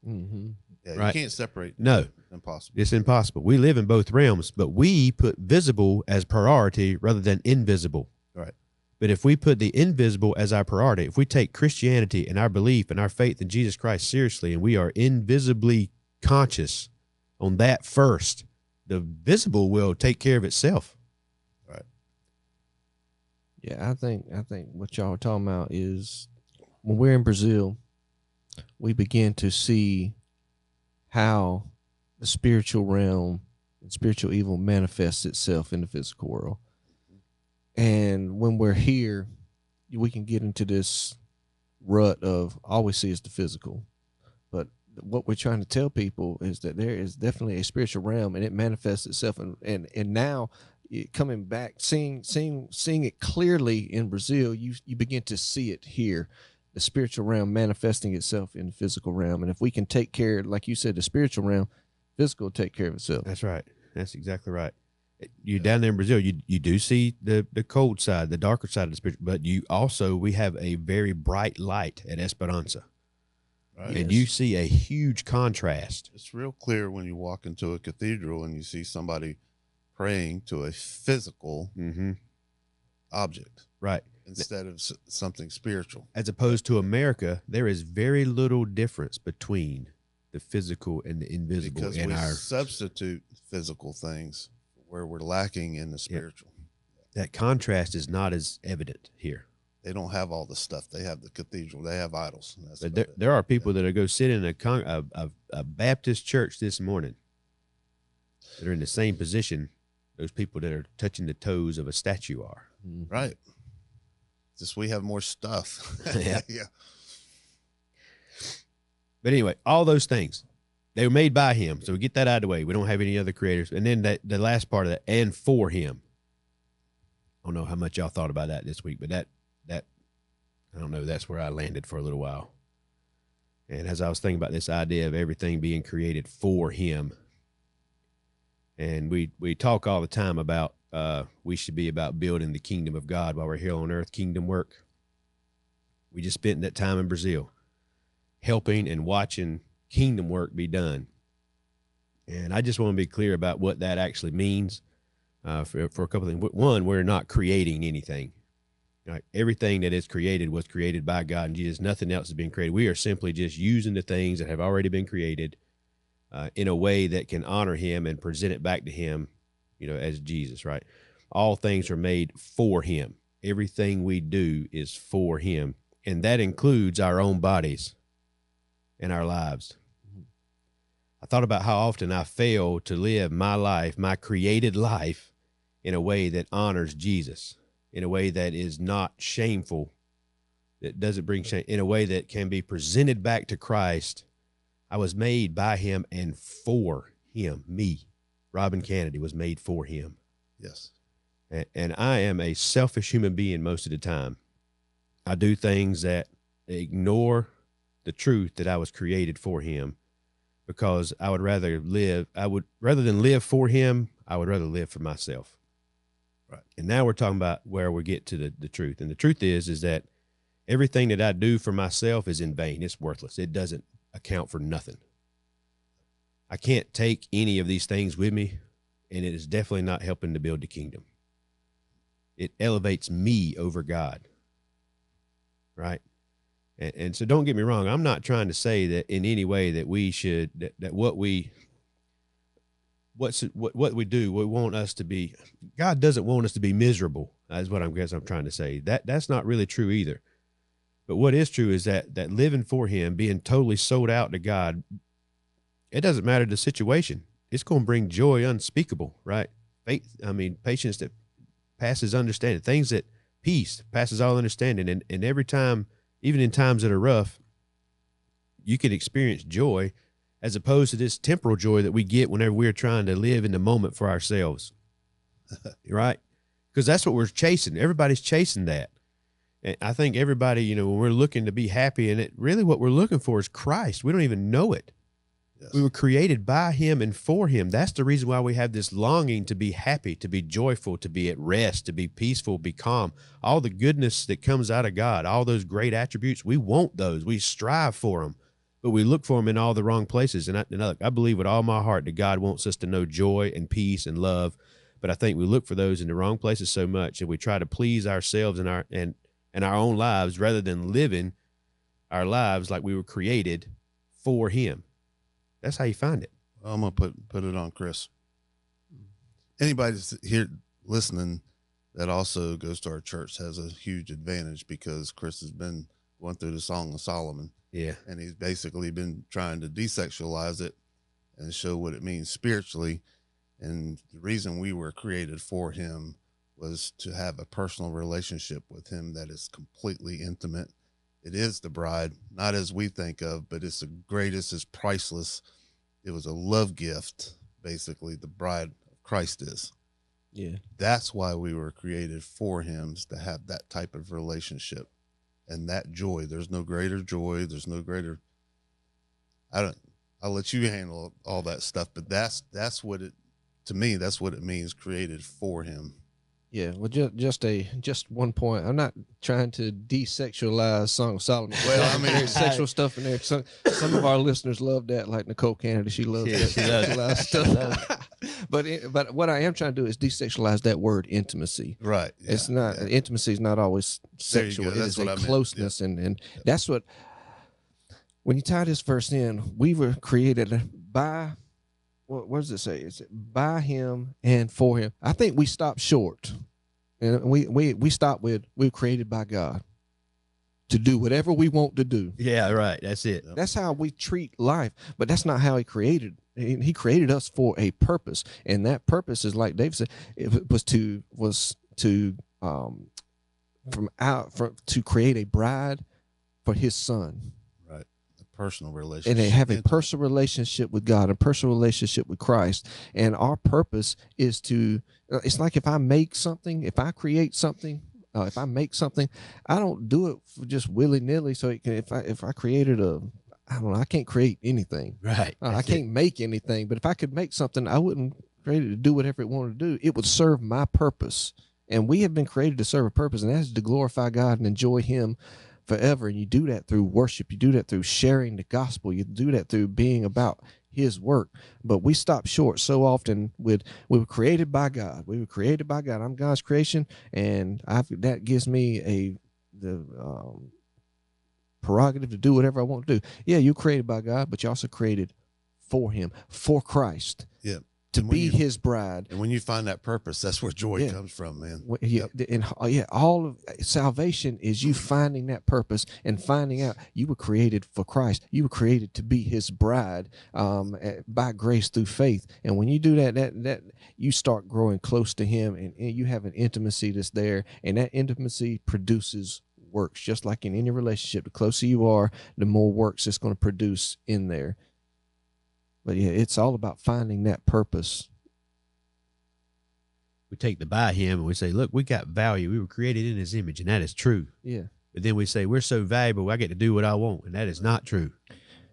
Mm-hmm. Yeah, Right. you can't separate. No. It's impossible. It's impossible. We live in both realms, but we put visible as priority rather than invisible. Right. But if we put the invisible as our priority, if we take Christianity and our belief and our faith in Jesus Christ seriously, and we are invisibly conscious on that first, the visible will take care of itself. Right. Yeah, I think what y'all are talking about is when we're in Brazil, we begin to see how the spiritual realm and spiritual evil manifests itself in the physical world. And when we're here, we can get into this rut of all we see is the physical. But what we're trying to tell people is that there is definitely a spiritual realm, and it manifests itself. And now coming back, seeing it clearly in Brazil, you begin to see it here, the spiritual realm manifesting itself in the physical realm. And if we can take care, like you said, the spiritual realm, physical will take care of itself. That's right. That's exactly right. You down there in Brazil, you do see the cold side, the darker side of the spirit, but we have a very bright light at Esperanza. Right. And you see a huge contrast. It's real clear when you walk into a cathedral and you see somebody praying to a physical object. Right. Instead of something spiritual. As opposed to America, there is very little difference between the physical and the invisible Because in we our substitute physical things where we're lacking in the spiritual. That contrast is not as evident here. They don't have all the stuff. They have the cathedral. They have idols. But there are people that are go sit in a Baptist church this morning that are in the same position those people that are touching the toes of a statue are. Right. Just we have more stuff. Yeah. Yeah. But anyway, all those things, they were made by him. So we get that out of the way. We don't have any other creators. And then the last part of that, and for him. I don't know how much y'all thought about that this week, but that I don't know, that's where I landed for a little while. And as I was thinking about this idea of everything being created for him, and we talk all the time about we should be about building the kingdom of God while we're here on earth, kingdom work. We just spent that time in Brazil helping and watching kingdom work be done. And I just want to be clear about what that actually means for a couple of things. One, we're not creating anything. Right? Everything that is created was created by God and Jesus. Nothing else is being created. We are simply just using the things that have already been created in a way that can honor him and present it back to him, as Jesus, right? All things are made for him. Everything we do is for him. And that includes our own bodies and our lives. I thought about how often I fail to live my life, my created life, in a way that honors Jesus, in a way that is not shameful, that doesn't bring shame, in a way that can be presented back to Christ. I was made by him and for him. Me, Robin Kennedy, was made for him. Yes. And I am a selfish human being most of the time. I do things that ignore the truth that I was created for him, because I would rather rather than live for him, I would rather live for myself. Right. And now we're talking about where we get to the truth. And the truth is that everything that I do for myself is in vain. It's worthless. It doesn't account for nothing. I can't take any of these things with me, and it is definitely not helping to build the kingdom. It elevates me over God. Right? And so don't get me wrong. I'm not trying to say that in any way that we should, that what we do, we want us to be, God doesn't want us to be miserable. That's what I'm trying to say. That's not really true either. But what is true is that living for him, being totally sold out to God, it doesn't matter the situation. It's going to bring joy unspeakable, right? Patience that passes understanding, things that peace passes all understanding. And every time, even in times that are rough, you can experience joy, as opposed to this temporal joy that we get whenever we're trying to live in the moment for ourselves. Right? Because that's what we're chasing. Everybody's chasing that. And I think everybody, when we're looking to be happy in it, really what we're looking for is Christ. We don't even know it. Yes. We were created by him and for him. That's the reason why we have this longing to be happy, to be joyful, to be at rest, to be peaceful, be calm. All the goodness that comes out of God, all those great attributes, we want those. We strive for them, but we look for them in all the wrong places. And I believe with all my heart that God wants us to know joy and peace and love, but I think we look for those in the wrong places so much, and we try to please ourselves and our own lives rather than living our lives like we were created for him. That's how you find it. I'm gonna put it on Chris. Anybody here listening that also goes to our church has a huge advantage because Chris has been going through the Song of Solomon. Yeah. And he's basically been trying to desexualize it and show what it means spiritually. And the reason we were created for him was to have a personal relationship with him that is completely intimate. It is the bride, not as we think of, but it's the greatest, it's priceless. It was a love gift, basically, the bride of Christ is. Yeah. That's why we were created for him, is to have that type of relationship and that joy. There's no greater joy. There's no greater, I'll let you handle all that stuff, but that's what it, to me, that's what it means, created for him. Yeah, well, just 1 point. I'm not trying to desexualize Song of Solomon. Well, I mean, there's sexual stuff in there. Some of our listeners love that, like Nicole Kennedy. She loves that sexualized stuff. But what I am trying to do is desexualize that word intimacy. Right. Yeah, it's not intimacy is not always sexual. It is a closeness, and that's what. When you tie this verse in, we were created by. What does it say? Is it by him and for him? I think we stop short, and we stop with we're created by God to do whatever we want to do. Yeah, right. That's it. That's how we treat life, but that's not how he created. He created us for a purpose, and that purpose is, like David said, it was to create a bride for his son. Personal relationship, and they have a personal relationship with God, a personal relationship with Christ. And our purpose is to, it's like if I make something, if I create something, if I make something, I don't do it for just willy-nilly. So if I created I don't know, I can't create anything. Right. I can't make anything, but if I could make something, I wouldn't create it to do whatever it wanted to do. It would serve my purpose. And we have been created to serve a purpose, and that is to glorify God and enjoy him forever. And you do that through worship. You do that through sharing the gospel. You do that through being about his work. But we stop short so often with, we were created by God. We were created by God. I'm God's creation, and that gives me the prerogative to do whatever I want to do. Yeah, you're created by God, but you're also created for him, for Christ. Yeah. To be his bride. And when you find that purpose, that's where joy comes from, man. All of salvation is you finding that purpose and finding out you were created for Christ. You were created to be his bride by grace through faith. And when you do that you start growing close to him, and you have an intimacy that's there, and that intimacy produces works. Just like in any relationship, the closer you are, the more works it's going to produce in there. But yeah, it's all about finding that purpose. We take the by him and we say, look, we got value. We were created in his image, and that is true. Yeah. But then we say, we're so valuable, I get to do what I want, and that is not true.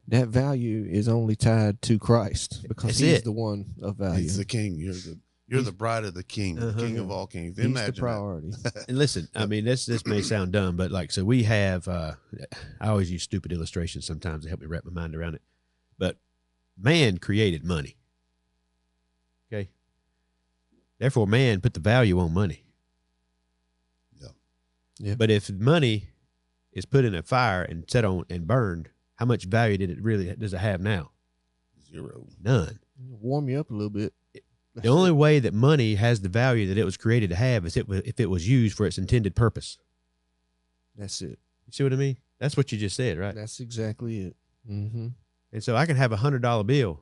That value is only tied to Christ, because he's the one of value. He's the king. You're the bride of the king, the king of all kings. He's the priority. And listen, I mean, this may sound dumb, but like, so we have, I always use stupid illustrations sometimes to help me wrap my mind around it. But man created money. Okay. Therefore, man put the value on money. Yeah. But if money is put in a fire and set on and burned, how much value does it have now? Zero. None. Warm you up a little bit. The only way that money has the value that it was created to have is if it was used for its intended purpose. That's it. You see what I mean? That's what you just said, right? That's exactly it. Mm-hmm. And so I can have $100 bill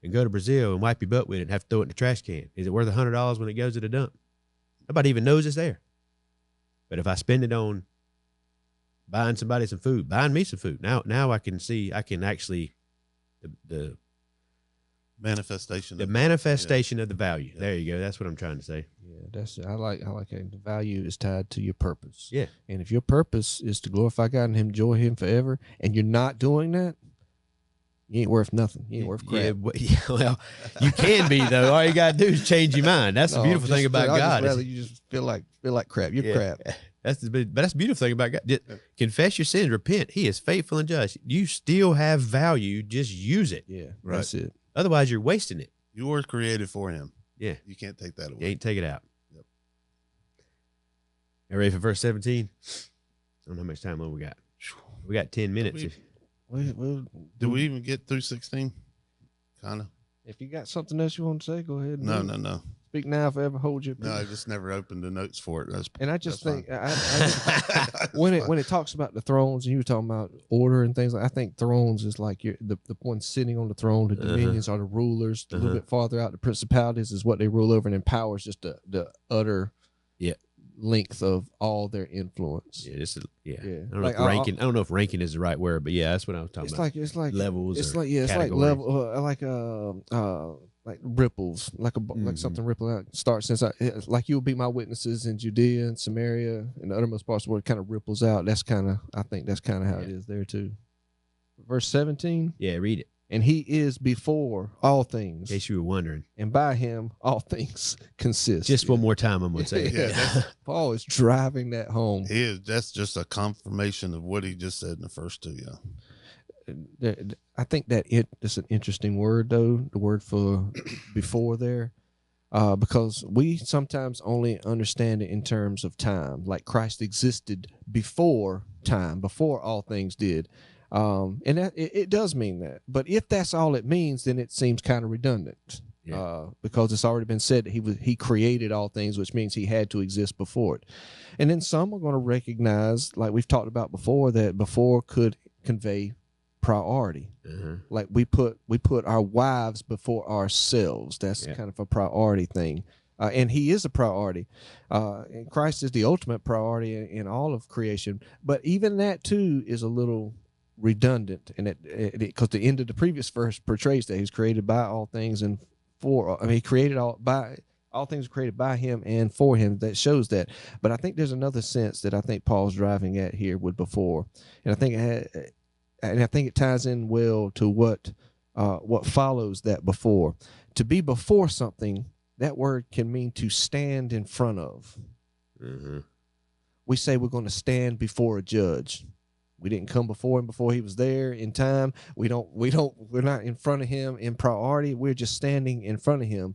and go to Brazil and wipe your butt with it and have to throw it in the trash can. Is it worth $100 when it goes to the dump? Nobody even knows it's there. But if I spend it on buying somebody some food, buying me some food, now I can see, I can actually, the manifestation. The manifestation of the value. Yeah. There you go. That's what I'm trying to say. Yeah, I like it. The value is tied to your purpose. Yeah. And if your purpose is to glorify God and enjoy him forever, and you're not doing that, You ain't worth nothing. You ain't worth crap. Yeah, well, you can be though. All you gotta do is change your mind. That's the beautiful thing about God. I'd rather you just feel like crap. You're crap. That's the beautiful thing about God. Confess your sins, repent. He is faithful and just. You still have value. Just use it. Yeah, right. That's it. Otherwise, you're wasting it. You were created for him. Yeah, you can't take that away. You ain't take it out. Yep. You ready for verse 17? I don't know how much time we got. We got 10 minutes. Did we even get through 16? Kind of. If you got something else you want to say, go ahead. No. Speak now, forever hold your peace. No, I just never opened the notes for it. And I just think when it talks about the thrones, and you were talking about order and things, I think thrones is like the one sitting on the throne. The dominions are the rulers. A little bit farther out, the principalities is what they rule over, and then power is just the utter length of all their influence. Yeah, I don't know like, if ranking. I don't know if ranking is the right word, but yeah, that's what I was talking about. It's like levels. It's like level, like ripples, like something rippling out. Starts since like you'll be my witnesses in Judea and Samaria and the uttermost parts of the world. Kind of ripples out. I think that's kind of how it is there too. Verse 17. Yeah, read it. And he is before all things. In case you were wondering. And by him, all things consist. Just one more time, I'm going to say it. Paul is driving that home. He is. That's just a confirmation of what he just said in the first two. Yeah. I think that it's an interesting word, though, the word for before there, because we sometimes only understand it in terms of time, like Christ existed before time, before all things did. And that it does mean that, but if that's all it means, then it seems kind of redundant, because it's already been said that he created all things, which means he had to exist before it. And then some are going to recognize, like we've talked about before, that before could convey priority. Like we put our wives before ourselves. That's kind of a priority thing. And he is a priority. And Christ is the ultimate priority in all of creation. But even that too is a little redundant, and it because the end of the previous verse portrays that he's created by all things and for. I mean, he created all things created by him and for him. That shows that. But I think there's another sense that I think Paul's driving at here with before, and I think it ties in well to what follows that before. To be before something, that word can mean to stand in front of. We say we're going to stand before a judge. We didn't come before him before he was there in time. We're not in front of him in priority. We're just standing in front of him.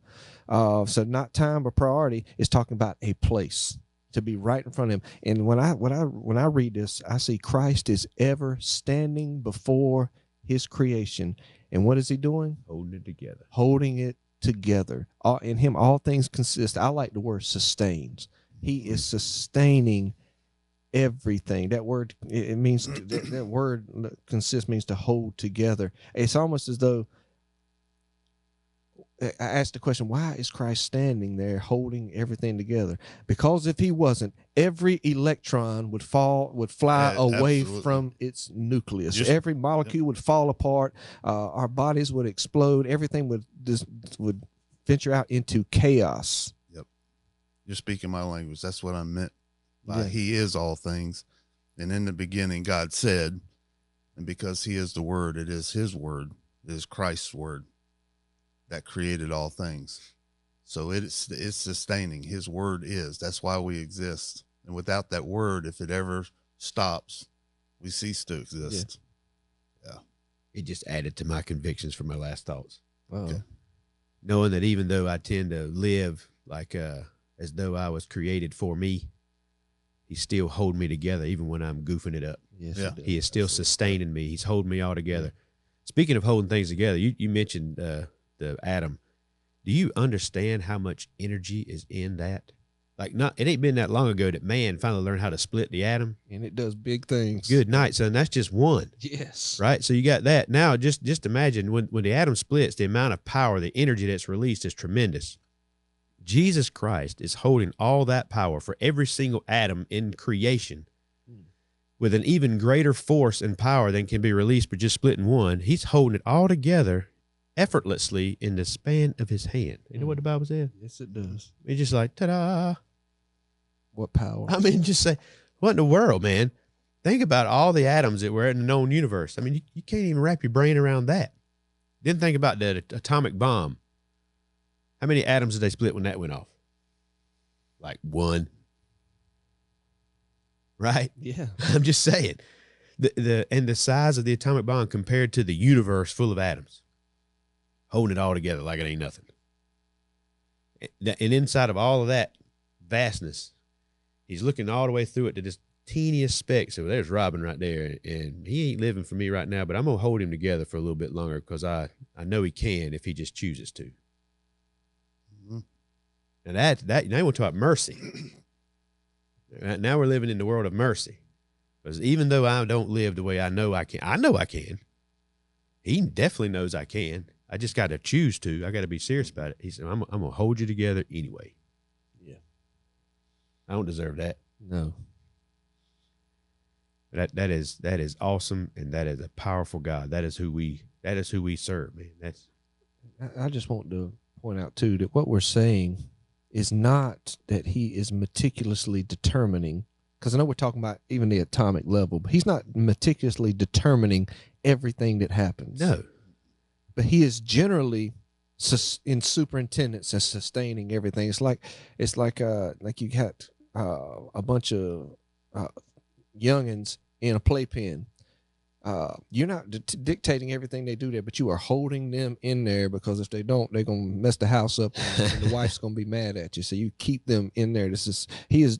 So not time or priority, is talking about a place, to be right in front of him. And when I read this, I see Christ is ever standing before his creation. And what is he doing? Holding it together. In him, all things consist. I like the word sustains. He is sustaining everything. That word, it means that word consist means to hold together. It's almost as though I asked the question, why is Christ standing there holding everything together? Because if he wasn't, every electron would fly away absolutely. From its nucleus. Every molecule would fall apart. Our bodies would explode. Everything would venture out into chaos. Yep. You're speaking my language. That's what I meant. He is all things, and in the beginning God said, and because he is the word, it is his word, it is Christ's word that created all things. So it's sustaining. His word is. That's why we exist. And without that word, if it ever stops, we cease to exist. Yeah. It just added to my convictions for my last thoughts. Wow. Okay. Knowing that even though I tend to live like as though I was created for me, he's still holding me together even when I'm goofing it up. Yes, he is still sustaining me. He's holding me all together. Speaking of holding things together, you mentioned the atom. Do you understand how much energy is in that? Like, it ain't been that long ago that man finally learned how to split the atom. And it does big things. Good night, son. That's just one. Yes. Right? So you got that. Now, just imagine when the atom splits, the amount of power, the energy that's released is tremendous. Jesus Christ is holding all that power for every single atom in creation with an even greater force and power than can be released by just splitting one. He's holding it all together effortlessly in the span of his hand. You know what the Bible says? Yes, it does. It's just like, ta-da. What power? I mean, just say, what in the world, man? Think about all the atoms that were in the known universe. I mean, you can't even wrap your brain around that. Then think about the atomic bomb. How many atoms did they split when that went off? Like one. Right? Yeah. I'm just saying. The size of the atomic bomb compared to the universe full of atoms. Holding it all together like it ain't nothing. And inside of all of that vastness, he's looking all the way through it to this teeniest speck. So there's Robin right there, and he ain't living for me right now, but I'm going to hold him together for a little bit longer because I know he can if he just chooses to. Mm-hmm. And that now we're talking about mercy. Now we're living in the world of mercy. Because even though I don't live the way I know I can. He definitely knows I can. I just got to choose to. I got to be serious about it. He said, I'm going to hold you together anyway. Yeah. I don't deserve that. No. That is awesome, and that is a powerful God. That is who we serve, man. I just want to point out too that what we're saying is not that he is meticulously determining, because I know we're talking about even the atomic level, but he's not meticulously determining everything that happens. No. But he is generally in superintendence and sustaining everything. It's like you got a bunch of youngins in a playpen. You're not dictating everything they do there, but you are holding them in there, because if they don't, they're gonna mess the house up, and the wife's gonna be mad at you. So you keep them in there. He is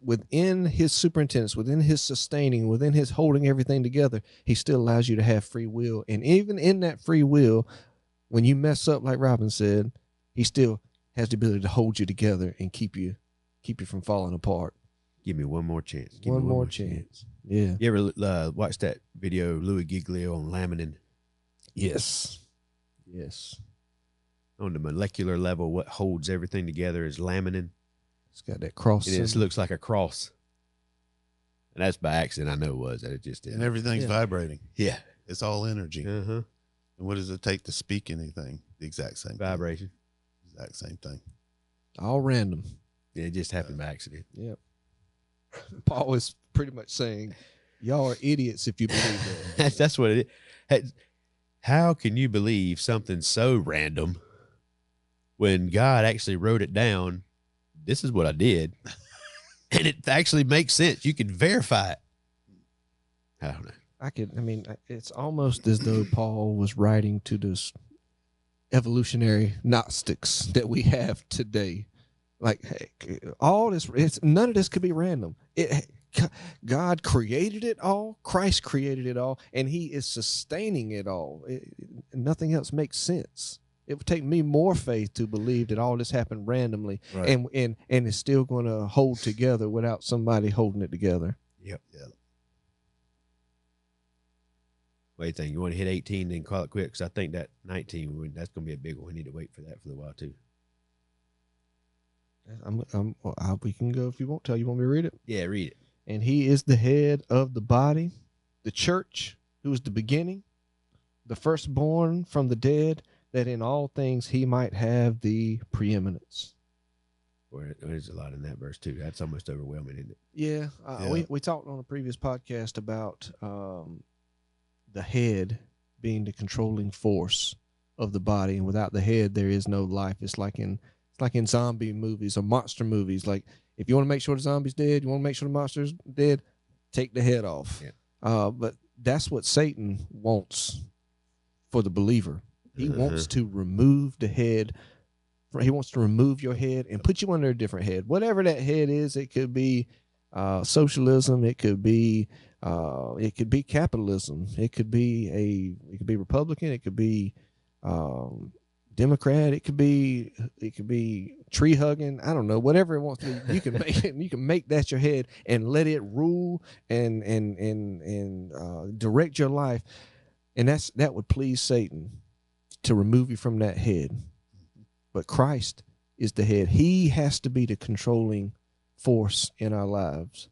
within his superintendence, within his sustaining, within his holding everything together. He still allows you to have free will, and even in that free will, when you mess up, like Robin said, he still has the ability to hold you together and keep you from falling apart. Give me one more chance. Give me one more chance. Yeah. You ever watch that video, Louis Giglio, on laminin? Yes. On the molecular level, what holds everything together is laminin. It's got that cross. And it looks like a cross. And that's by accident. I know it was. That it just did. And everything's vibrating. Yeah. It's all energy. Uh-huh. And what does it take to speak anything? The exact same vibration. Exact same thing. All random. Yeah, it just happened by accident. Yep. Paul is pretty much saying, y'all are idiots if you believe that. That's what it is. How can you believe something so random when God actually wrote it down? This is what I did. And it actually makes sense. You can verify it. I don't know. It's almost as though Paul was writing to this evolutionary Gnostics that we have today. Like, hey, none of this could be random. God created it all. Christ created it all, and he is sustaining it all. Nothing else makes sense. It would take me more faith to believe that all this happened randomly, right, and it's still going to hold together without somebody holding it together. Yep. What do you think? You want to hit 18 and then call it quits? Because I think that 19, that's going to be a big one. We need to wait for that for a while, too. We can go if you want to. You want me to read it? Yeah, read it. And he is the head of the body, the church, who is the beginning, the firstborn from the dead, that in all things he might have the preeminence. There's a lot in that verse, too. That's almost overwhelming, isn't it? Yeah. We talked on a previous podcast about the head being the controlling force of the body, and without the head, there is no life. It's like in zombie movies or monster movies. Like, if you want to make sure the zombie's dead, you want to make sure the monster's dead, take the head off. Yeah. But that's what Satan wants for the believer. He wants to remove the head. He wants to remove your head and put you under a different head. Whatever that head is, it could be socialism. It could be capitalism. It could be Republican. It could be Democrat. It could be tree hugging. I don't know. Whatever it wants to be, you can make it. You can make that your head and let it rule and direct your life. And that would please Satan to remove you from that head. But Christ is the head. He has to be the controlling force in our lives.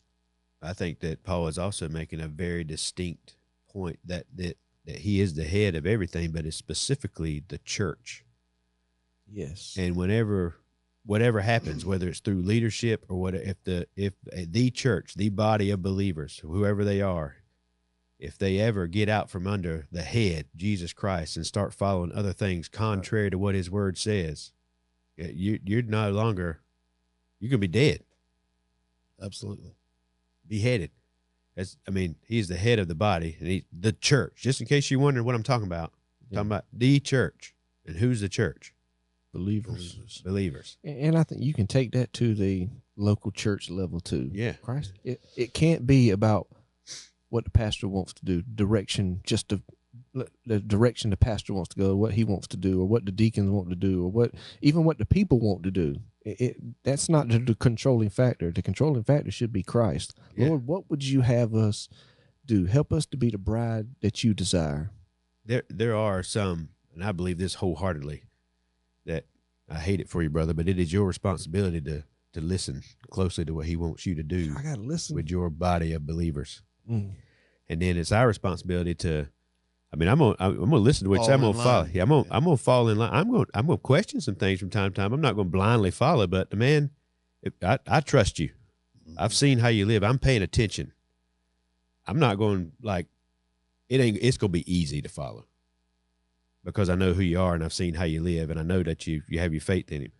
I think that Paul is also making a very distinct point that he is the head of everything, but it's specifically the church. Yes. And whatever happens, whether it's through leadership or if the church, the body of believers, whoever they are, if they ever get out from under the head, Jesus Christ, and start following other things contrary to what his word says, you're no longer, you're going to be dead. Absolutely. Beheaded. He's the head of the body, and the church. Just in case you're wondering what I'm talking about, I'm talking about the church. And who's the church? Believers. And I think you can take that to the local church level too. Yeah. Christ. It can't be about what the pastor wants to do, direction, just the direction the pastor wants to go, what he wants to do, or what the deacons want to do, or even what the people want to do. That's not the controlling factor. The controlling factor should be Christ. Yeah. Lord, what would you have us do? Help us to be the bride that you desire. There are some, and I believe this wholeheartedly, that I hate it for you, brother, but it is your responsibility to listen closely to what he wants you to do. I gotta listen with your body of believers. And then it's our responsibility to, I'm gonna listen to which I'm gonna follow. Yeah, I'm gonna fall in line. I'm gonna question some things from time to time. I'm not gonna blindly follow, but man, I trust you. I've seen how you live. I'm paying attention. I'm not going it's gonna be easy to follow because I know who you are and I've seen how you live and I know that you have your faith in him.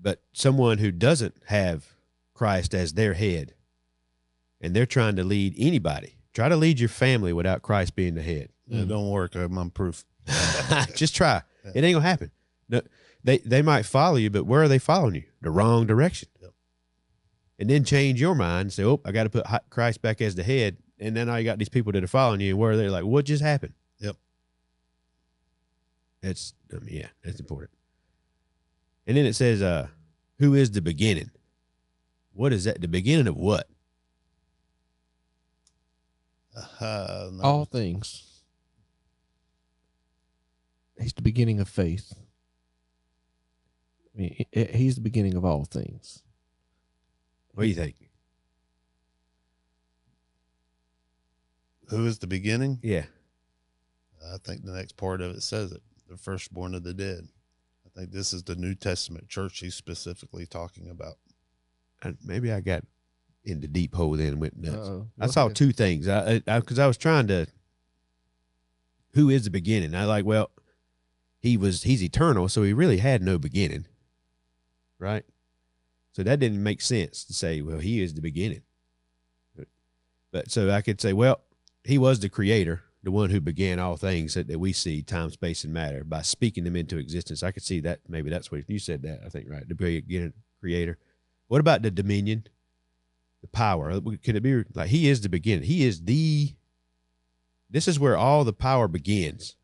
But someone who doesn't have Christ as their head and they're trying to lead anybody, try to lead your family without Christ being the head. It don't work. I'm proof. Just try. It ain't gonna happen. No, they might follow you, but where are they following you? The wrong direction. Yep. And then change your mind and say, oh, I got to put Christ back as the head. And then all you got these people that are following you, and where they're like, what just happened? Yep. That's important. And then it says, who is the beginning? What is that? The beginning of what? No. All things. He's the beginning of faith. He's the beginning of all things. What do you think? Who is the beginning? Yeah. I think the next part of it says it. The firstborn of the dead. I think this is the New Testament church he's specifically talking about. And maybe I got in the deep hole then and went nuts. I Go saw ahead. two things. Because I was trying to, who is the beginning? He's eternal, so he really had no beginning. Right? So that didn't make sense to say, well, he is the beginning. But so I could say, well, he was the creator, the one who began all things that we see, time, space, and matter, by speaking them into existence. I could see that. Maybe that's what you said that, I think, right? The beginning creator. What about the dominion? The power? Can it be like he is the beginning? This is where all the power begins.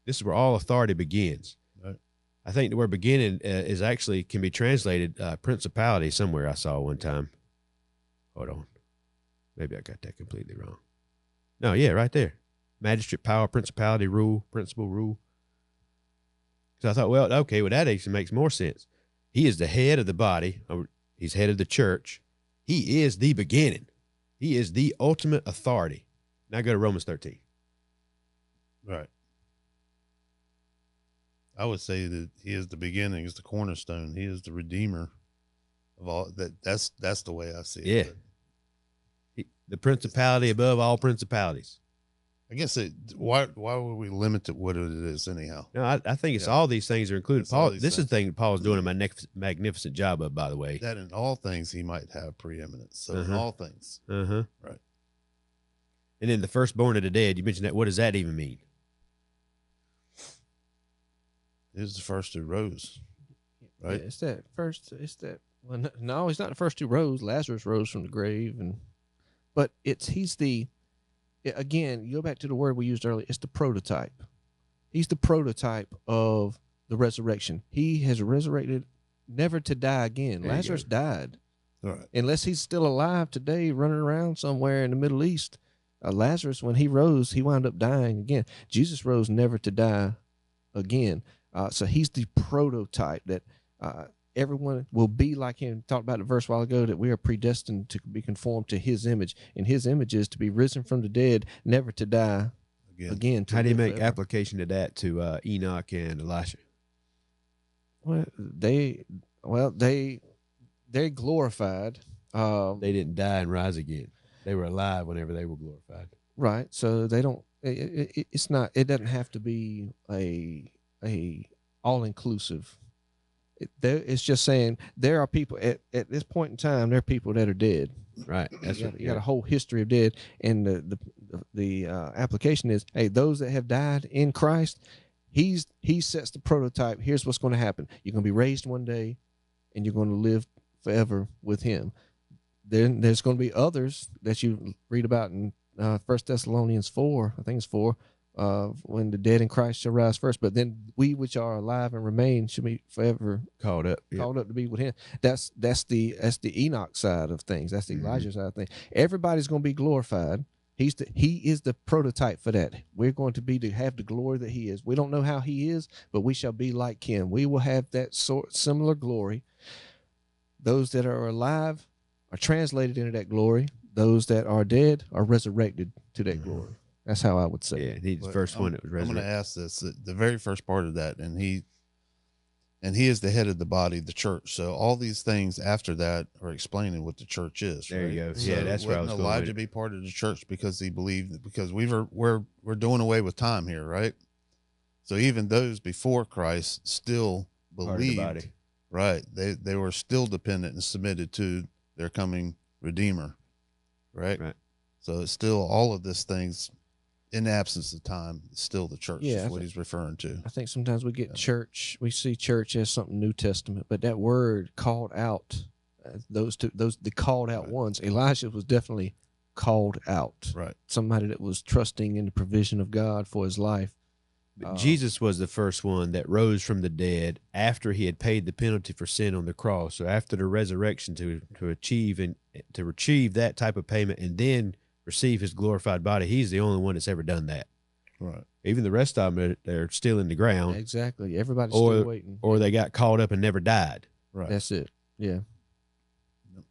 This is where all authority begins. Right. I think the word beginning is actually can be translated principality somewhere I saw one time. Hold on. Maybe I got that completely wrong. No, yeah, right there. Magistrate, power, principality, rule, principle, rule. So I thought, well, okay, that actually makes more sense. He is the head of the body. He's head of the church. He is the beginning. He is the ultimate authority. Now go to Romans 13. Right. I would say that he is the beginning, he's the cornerstone. He is the redeemer of all that. That's the way I see it. Yeah. The principality above all principalities. I guess why would we limit it what it is anyhow? No, I think it's all these things are included. Paul, this is the thing that Paul's doing a magnificent job of, by the way. That in all things he might have preeminence. So in all things. Right. And then the firstborn of the dead, you mentioned that. What does that even mean? He's the first who rose. Right. Yeah, well, no, he's not the first who rose. Lazarus rose from the grave, but again, you go back to the word we used earlier. It's the prototype. He's the prototype of the resurrection. He has resurrected never to die again. Lazarus died. All right. Unless he's still alive today, running around somewhere in the Middle East. Lazarus, when he rose, he wound up dying again. Jesus rose never to die again. So he's the prototype that everyone will be like him. Talked about the verse a while ago that we are predestined to be conformed to his image. And his image is to be risen from the dead, never to die again. How do you make application to that to Enoch and Elisha? Well, they're glorified. They didn't die and rise again. They were alive whenever they were glorified. Right. So they don't. It's not. It doesn't have to be a all inclusive. It's just saying there are people at this point in time. There are people that are dead. Right. That's You got a whole history of dead, and the application is, hey, those that have died in Christ, he sets the prototype. Here's what's going to happen. You're going to be raised one day, and you're going to live forever with him. Then there's going to be others that you read about in 1 Thessalonians 4, I think it's 4, when the dead in Christ shall rise first. But then we which are alive and remain should be forever called up to be with him. That's the Enoch side of things. That's the Elijah side of things. Everybody's going to be glorified. He is the prototype for that. We're going to have the glory that he is. We don't know how he is, but we shall be like him. We will have that similar glory. Those that are alive are translated into that glory. Those that are dead are resurrected to that glory. That's how I would say. Yeah, he's the first one that was resurrected. I'm going to ask this: the very first part of that, and he is the head of the body, the church. So all these things after that are explaining what the church is. There right? you go. So Yeah, that's where I was going. Elijah be part of the church because he believed, because we're doing away with time here, right? So even those before Christ still believed, right? They were still dependent and submitted to their coming Redeemer, right? Right. So it's still all of these things. In the absence of time, it's still the church. Yeah, is what he's referring to. I think sometimes we get church, we see church as something New Testament, but that word called out, the called out ones. Elijah was definitely called out. Right. Somebody that was trusting in the provision of God for his life. Jesus was the first one that rose from the dead after he had paid the penalty for sin on the cross. So after the resurrection, to achieve that type of payment and then receive his glorified body, he's the only one that's ever done that. Right. Even the rest of them, they're still in the ground. Exactly. Everybody's still waiting. Or they got caught up and never died. Right. That's it. Yeah. Yep.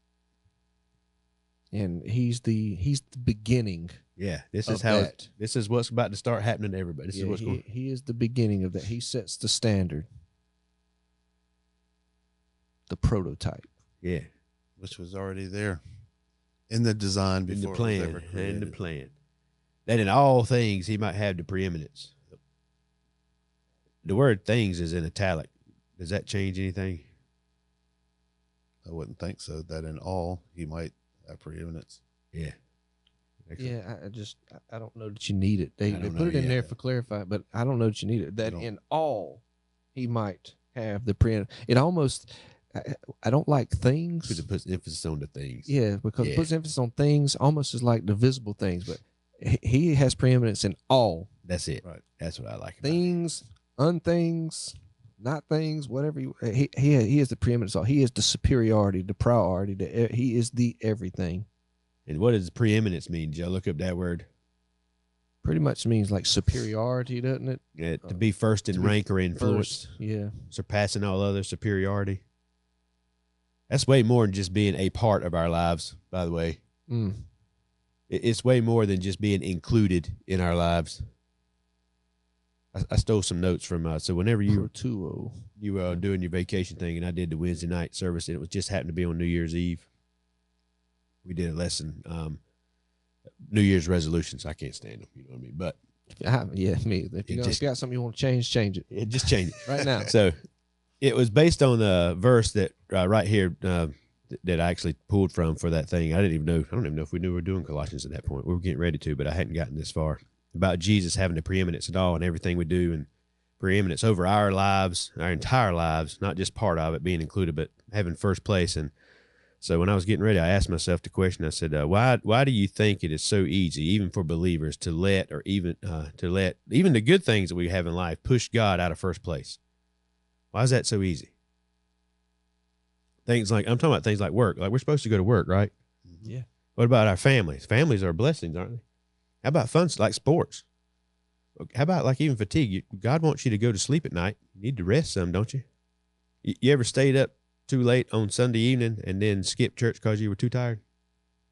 And he's the beginning. Yeah. This is what's about to start happening to everybody. He is the beginning of that. He sets the standard. The prototype. Yeah. Which was already there. In the design before in the plan, it was ever created. In the plan. That in all things he might have the preeminence. The word things is in italic. Does that change anything? I wouldn't think so. That in all he might have preeminence. Yeah. Excellent. Yeah, I don't know that you need it. They put it in there for clarify, but I don't know that you need it. That in all he might have the preeminence. It almost... I don't like things. Because it puts emphasis on the things. Yeah, because it puts emphasis on things almost as like the visible things, but he has preeminence in all. That's it. Right. That's what I like. Things, unthings, not things, whatever. He is the preeminence. He is the superiority, the priority. He is the everything. And what does preeminence mean? Did y'all look up that word? Pretty much means like superiority, doesn't it? Yeah, to be first in rank or influence. Yeah. Surpassing all other superiority. That's way more than just being a part of our lives, by the way. It's way more than just being included in our lives. I stole some notes from, so whenever you were doing your vacation thing, and I did the Wednesday night service, and it was just happened to be on New Year's Eve. We did a lesson, New Year's resolutions. I can't stand them, you know what I mean? But me. If you got something you want to change it. Just change it right now. So it was based on a verse that right here that I actually pulled from for that thing. I don't even know if we knew we were doing Colossians at that point. We were getting ready to, but I hadn't gotten this far. About Jesus having the preeminence at all and everything we do, and preeminence over our lives, our entire lives, not just part of it being included, but having first place. And so when I was getting ready, I asked myself the question. I said, why do you think it is so easy, even for believers, to let even the good things that we have in life push God out of first place? Why is that so easy? I'm talking about things like work. Like, we're supposed to go to work, right? Yeah. What about our families? Families are blessings, aren't they? How about fun, like sports? How about like even fatigue? God wants you to go to sleep at night. You need to rest some, don't you? You ever stayed up too late on Sunday evening and then skipped church because you were too tired?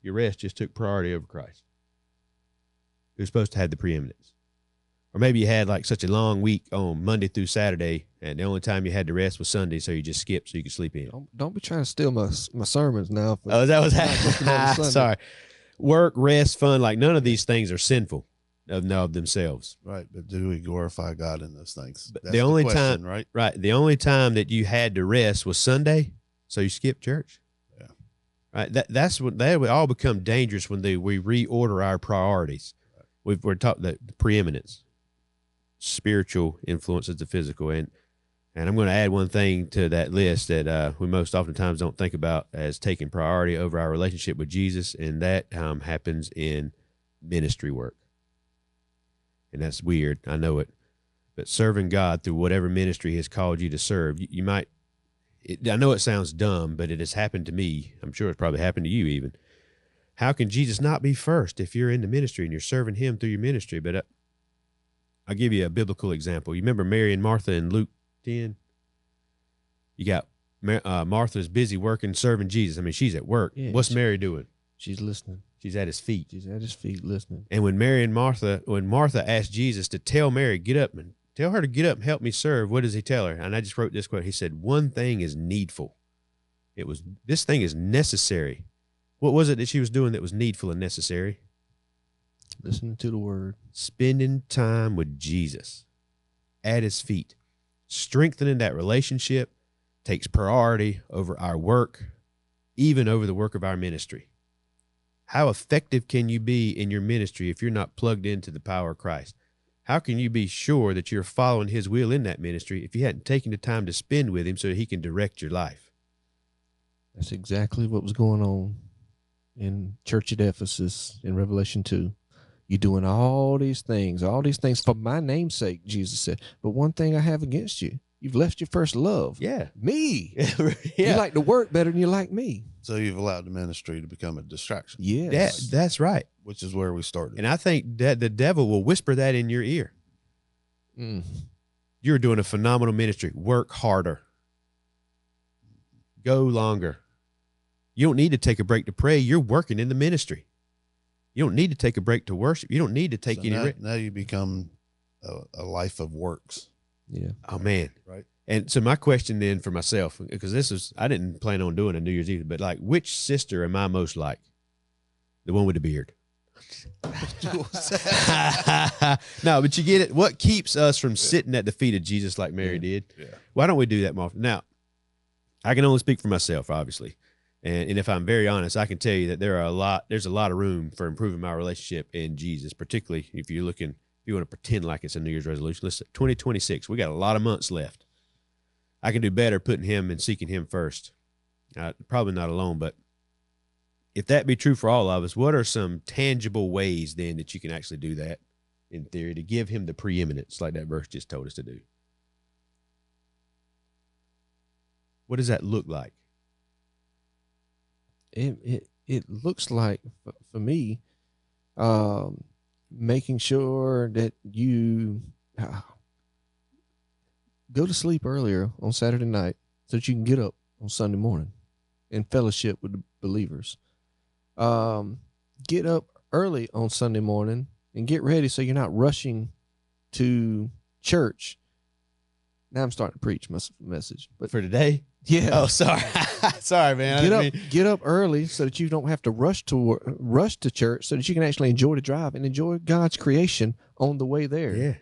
Your rest just took priority over Christ, who's supposed to have the preeminence. Or maybe you had like such a long week on Monday through Saturday, and the only time you had to rest was Sunday, so you just skipped so you could sleep in. Don't be trying to steal my sermons now. That was sorry. Work, rest, fun, like none of these things are sinful of themselves. Right. But do we glorify God in those things? That's The only question, time, right? right? The only time that you had to rest was Sunday, so you skipped church. Yeah. Right. That's what they would all become dangerous when we reorder our priorities. We're taught that the preeminence, spiritual influences the physical, and I'm going to add one thing to that list that we most oftentimes don't think about as taking priority over our relationship with Jesus, and that happens in ministry work. And that's weird, I know it, but serving God through whatever ministry He has called you to serve, you might. I know it sounds dumb, but it has happened to me. I'm sure it's probably happened to you even. How can Jesus not be first if you're in the ministry and you're serving Him through your ministry? But I'll give you a biblical example. You remember Mary and Martha in Luke 10? You got Martha's busy working, serving Jesus. I mean, she's at work. Yeah, What's Mary doing? She's listening. She's at His feet. She's at His feet listening. And when Martha asked Jesus to tell Mary, get up and tell her to get up and help me serve, what does He tell her? And I just wrote this quote. He said, one thing is needful. This thing is necessary. What was it that she was doing that was needful and necessary? Listening to the word. Spending time with Jesus at His feet. Strengthening that relationship takes priority over our work, even over the work of our ministry. How effective can you be in your ministry if you're not plugged into the power of Christ? How can you be sure that you're following His will in that ministry if you hadn't taken the time to spend with Him so that He can direct your life? That's exactly what was going on in church at Ephesus in Revelation 2. You're doing all these things for my name's sake, Jesus said. But one thing I have against you, you've left your first love. Yeah. Me. Yeah. You like to work better than you like me. So you've allowed the ministry to become a distraction. Yes. That's right. Which is where we started. And I think that the devil will whisper that in your ear. You're doing a phenomenal ministry. Work harder. Go longer. You don't need to take a break to pray. You're working in the ministry. You don't need to take a break to worship. You don't need to take any now you become a life of works. Yeah. Oh, man. Right. And so my question then for myself, because I didn't plan on doing a New Year's Eve, but like, which sister am I most like? The one with the beard. No, but you get it. What keeps us from sitting at the feet of Jesus like Mary did? Yeah. Why don't we do that more often? Now, I can only speak for myself, obviously. And if I'm very honest, I can tell you that there's a lot of room for improving my relationship in Jesus, particularly if you want to pretend like it's a New Year's resolution. Listen, 2026, we got a lot of months left. I can do better putting Him and seeking Him first. Probably not alone, but if that be true for all of us, what are some tangible ways then that you can actually do that in theory to give Him the preeminence like that verse just told us to do? What does that look like? It looks like for me, making sure that you go to sleep earlier on Saturday night so that you can get up on Sunday morning and fellowship with the believers. Get up early on Sunday morning and get ready so you're not rushing to church. Now I'm starting to preach my message, but For today? yeah. Oh, sorry. Sorry, man. Get up early so that you don't have to rush to church, so that you can actually enjoy the drive and enjoy God's creation on the way there. Yeah.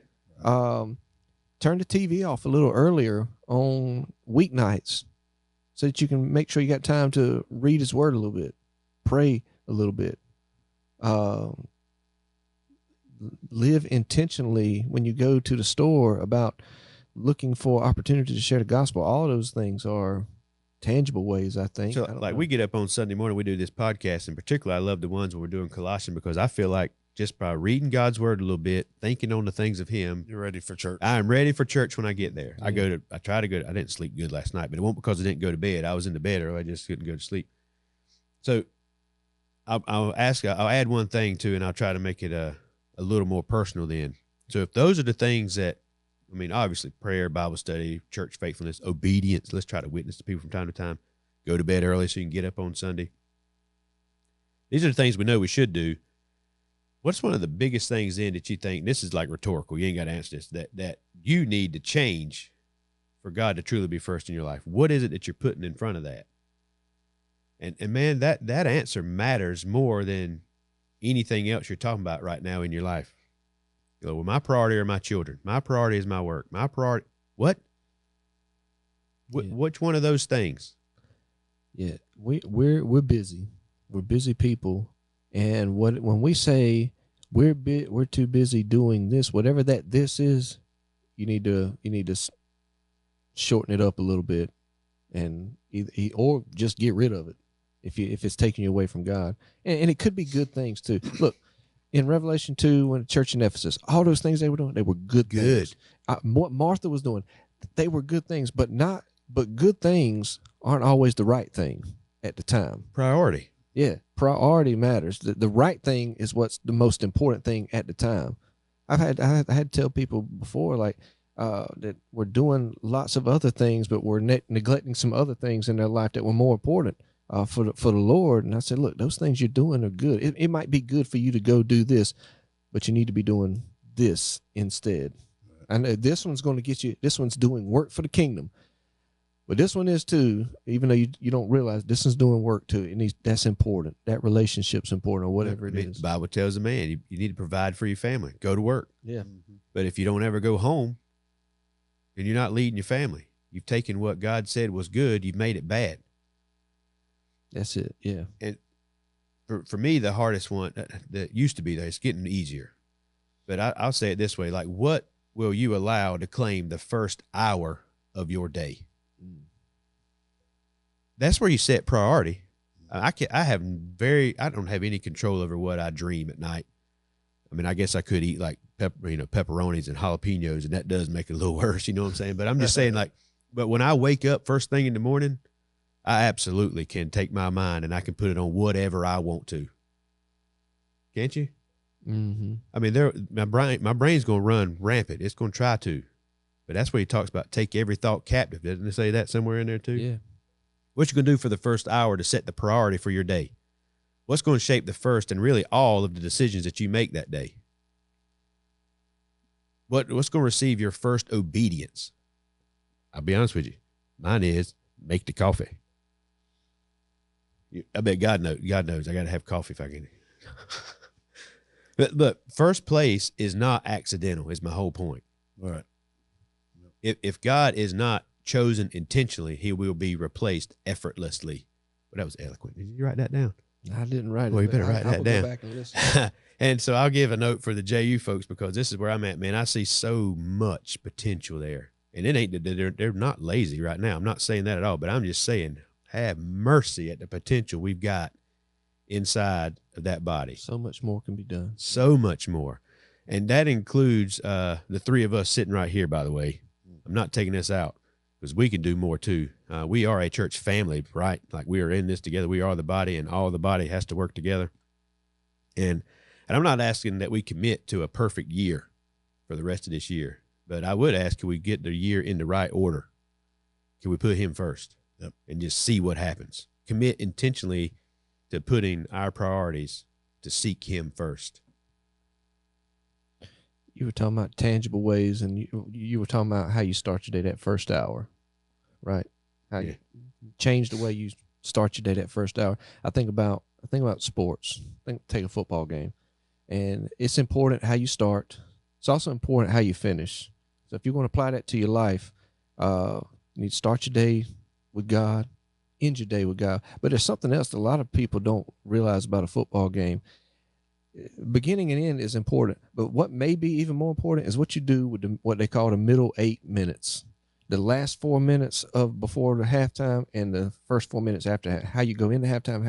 Turn the TV off a little earlier on weeknights so that you can make sure you got time to read His Word a little bit, pray a little bit. Live intentionally when you go to the store about looking for opportunity to share the gospel. All those things are tangible ways, I think. So, like, we get up on Sunday morning, we do this podcast. In particular, I love the ones where we're doing Colossians because I feel like just by reading God's Word a little bit, thinking on the things of Him, You're ready for church. I'm ready for church when I get there. Yeah. I didn't sleep good last night, but it wasn't because I didn't go to bed. I was in the bed early. I just couldn't go to sleep. So I'll add one thing too, and I'll try to make it a little more personal then. So if those are the things that, I mean, obviously prayer, Bible study, church faithfulness, obedience. Let's try to witness to people from time to time. Go to bed early so you can get up on Sunday. These are the things we know we should do. What's one of the biggest things then that you think, this is like rhetorical, you ain't got to answer this, that you need to change for God to truly be first in your life? What is it that you're putting in front of that? And man, that answer matters more than anything else you're talking about right now in your life. You go, well, my priority are my children. My priority is my work. My priority, what? Which one of those things? Yeah, we're busy. We're busy people, and when we say we're too busy doing this, whatever that this is, you need to shorten it up a little bit, and or just get rid of it if it's taking you away from God, and it could be good things too. Look, in Revelation 2, when the church in Ephesus, all those things they were doing, they were good things. What Martha was doing, they were good things, but good things aren't always the right thing at the time. Priority. Yeah, priority matters. The right thing is what's the most important thing at the time. I had to tell people before, like, that we're doing lots of other things, but we're neglecting some other things in their life that were more important for the Lord. And I said, look, those things you're doing are good. It might be good for you to go do this, but you need to be doing this instead. And this one's going to get you. This one's doing work for the kingdom. But this one is too, even though you don't realize this is doing work too. And that's important. That relationship's important, or whatever it is. The Bible tells a man you need to provide for your family. Go to work. Yeah. But if you don't ever go home, then you're not leading your family. You've taken what God said was good, you've made it bad. That's it. Yeah. And for me, the hardest one that used to be there, it's getting easier. But I'll say it this way: like, what will you allow to claim the first hour of your day? That's where you set priority. I don't have any control over what I dream at night. I mean, I guess I could eat like pepperonis and jalapenos, and that does make it a little worse. You know what I'm saying? But I'm just saying, like, but when I wake up first thing in the morning, I absolutely can take my mind and I can put it on whatever I want to. Can't you? Mm-hmm. I mean, my brain's going to run rampant. It's going to try to, but that's where he talks about take every thought captive. Doesn't it say that somewhere in there too? Yeah. What you going to do for the first hour to set the priority for your day? What's going to shape the first and really all of the decisions that you make that day? What's going to receive your first obedience? I'll be honest with you. Mine is make the coffee. I bet God knows. God knows I got to have coffee if I can. But first place is not accidental. Is my whole point. All right. If God is not chosen intentionally, he will be replaced effortlessly. Well, that was eloquent. Did you write that down? I didn't write it. Well, you better write that down. Go back and listen. And so I'll give a note for the JU folks, because this is where I'm at, man. I see so much potential there. And it ain't that they're not lazy right now. I'm not saying that at all, but I'm just saying have mercy at the potential we've got inside of that body. So much more can be done. So much more. And that includes the three of us sitting right here, by the way. I'm not taking this out, because we can do more too. We are a church family, right? Like, we are in this together. We are the body, and all the body has to work together. And I'm not asking that we commit to a perfect year for the rest of this year, but I would ask, can we get the year in the right order? Can we put him first? Yep. And just see what happens? Commit intentionally to putting our priorities to seek him first. You were talking about tangible ways, and you were talking about how you start your day that first hour, right? How you change the way you start your day that first hour. I think about sports. Take a football game, and it's important how you start. It's also important how you finish. So if you're going to apply that to your life, you need to start your day with God, end your day with God. But there's something else that a lot of people don't realize about a football game. Beginning and end is important, but what may be even more important is what you do with what they call the middle 8 minutes, the last 4 minutes of before the halftime and the first 4 minutes after. How you go into halftime,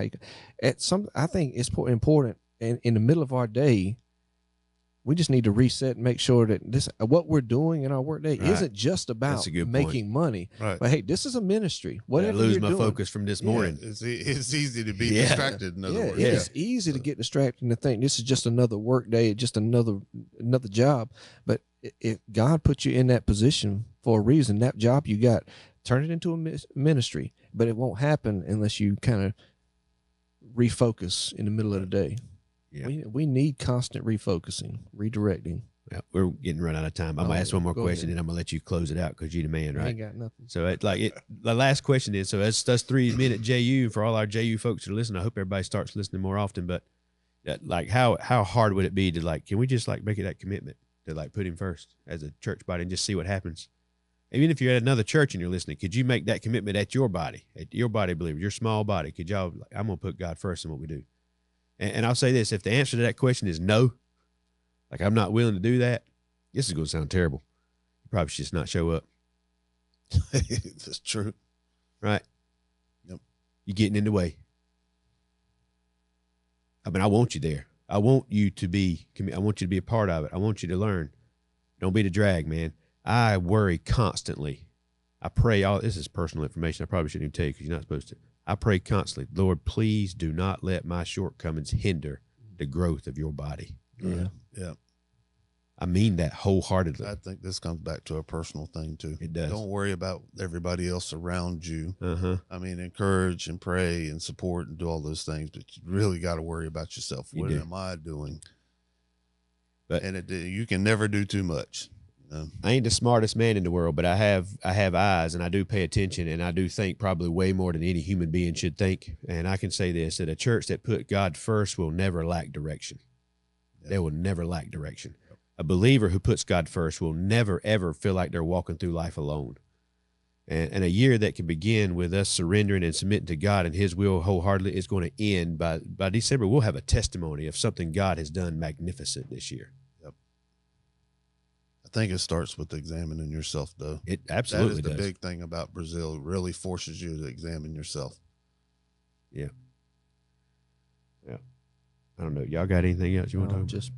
I think it's important. And in the middle of our day, we just need to reset and make sure that what we're doing in our workday isn't just about making money. Right. But hey, this is a ministry. Whatever I lose you're my doing, focus from this morning. It's easy to be distracted. In other words, it's easy to get distracted and to think this is just another work day, just another job. But if God put you in that position for a reason, that job you got, turn it into a ministry. But it won't happen unless you kind of refocus in the middle of the day. Yeah. We need constant refocusing, redirecting. Yeah, we're getting run out of time. I'm going to ask one more question, and I'm going to let you close it out because you're the man, right? I ain't got nothing. So the last question is, so that's 3 minute JU for all our JU folks that are listening. I hope everybody starts listening more often, but Like how hard would it be to like, can we just like make it that commitment to like put him first as a church body and just see what happens? Even if you're at another church and you're listening, could you make that commitment at your body believers, your small body? Could y'all, like, I'm going to put God first in what we do. And I'll say this, if the answer to that question is no, like I'm not willing to do that, this is going to sound terrible. You probably should just not show up. That's true. Right? Yep. You're getting in the way. I mean, I want you there. I want you to be a part of it. I want you to learn. Don't be the drag, man. I worry constantly. I pray this is personal information. I probably shouldn't even tell you because you're not supposed to. I pray constantly, Lord, please do not let my shortcomings hinder the growth of your body. Yeah. Yeah. I mean that wholeheartedly. I think this comes back to a personal thing too. It does. Don't worry about everybody else around you. Uh-huh. I mean, encourage and pray and support and do all those things, but you really got to worry about yourself. What am I doing? And you can never do too much. I ain't the smartest man in the world, but I have eyes and I do pay attention, and I do think probably way more than any human being should think. And I can say this, that a church that put God first will never lack direction. Yep. They will never lack direction. Yep. A believer who puts God first will never, ever feel like they're walking through life alone. And a year that can begin with us surrendering and submitting to God and his will wholeheartedly is going to end by December. We'll have a testimony of something God has done magnificent this year. I think it starts with examining yourself, though. It absolutely does. That is the big thing about Brazil. It really forces you to examine yourself. Yeah. Yeah. I don't know. Y'all got anything else you want to talk about? Just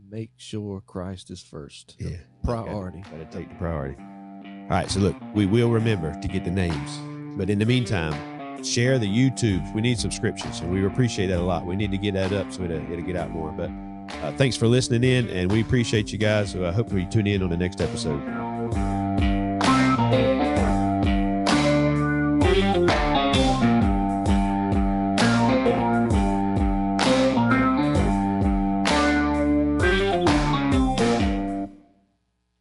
make sure Christ is first. Yeah. Priority. Got to take the priority. All right. So look, we will remember to get the names. But in the meantime, share the YouTubes. We need subscriptions, and we appreciate that a lot. We need to get that up so it'll get out more. But thanks for listening in, and we appreciate you guys. Hopefully you tune in on the next episode.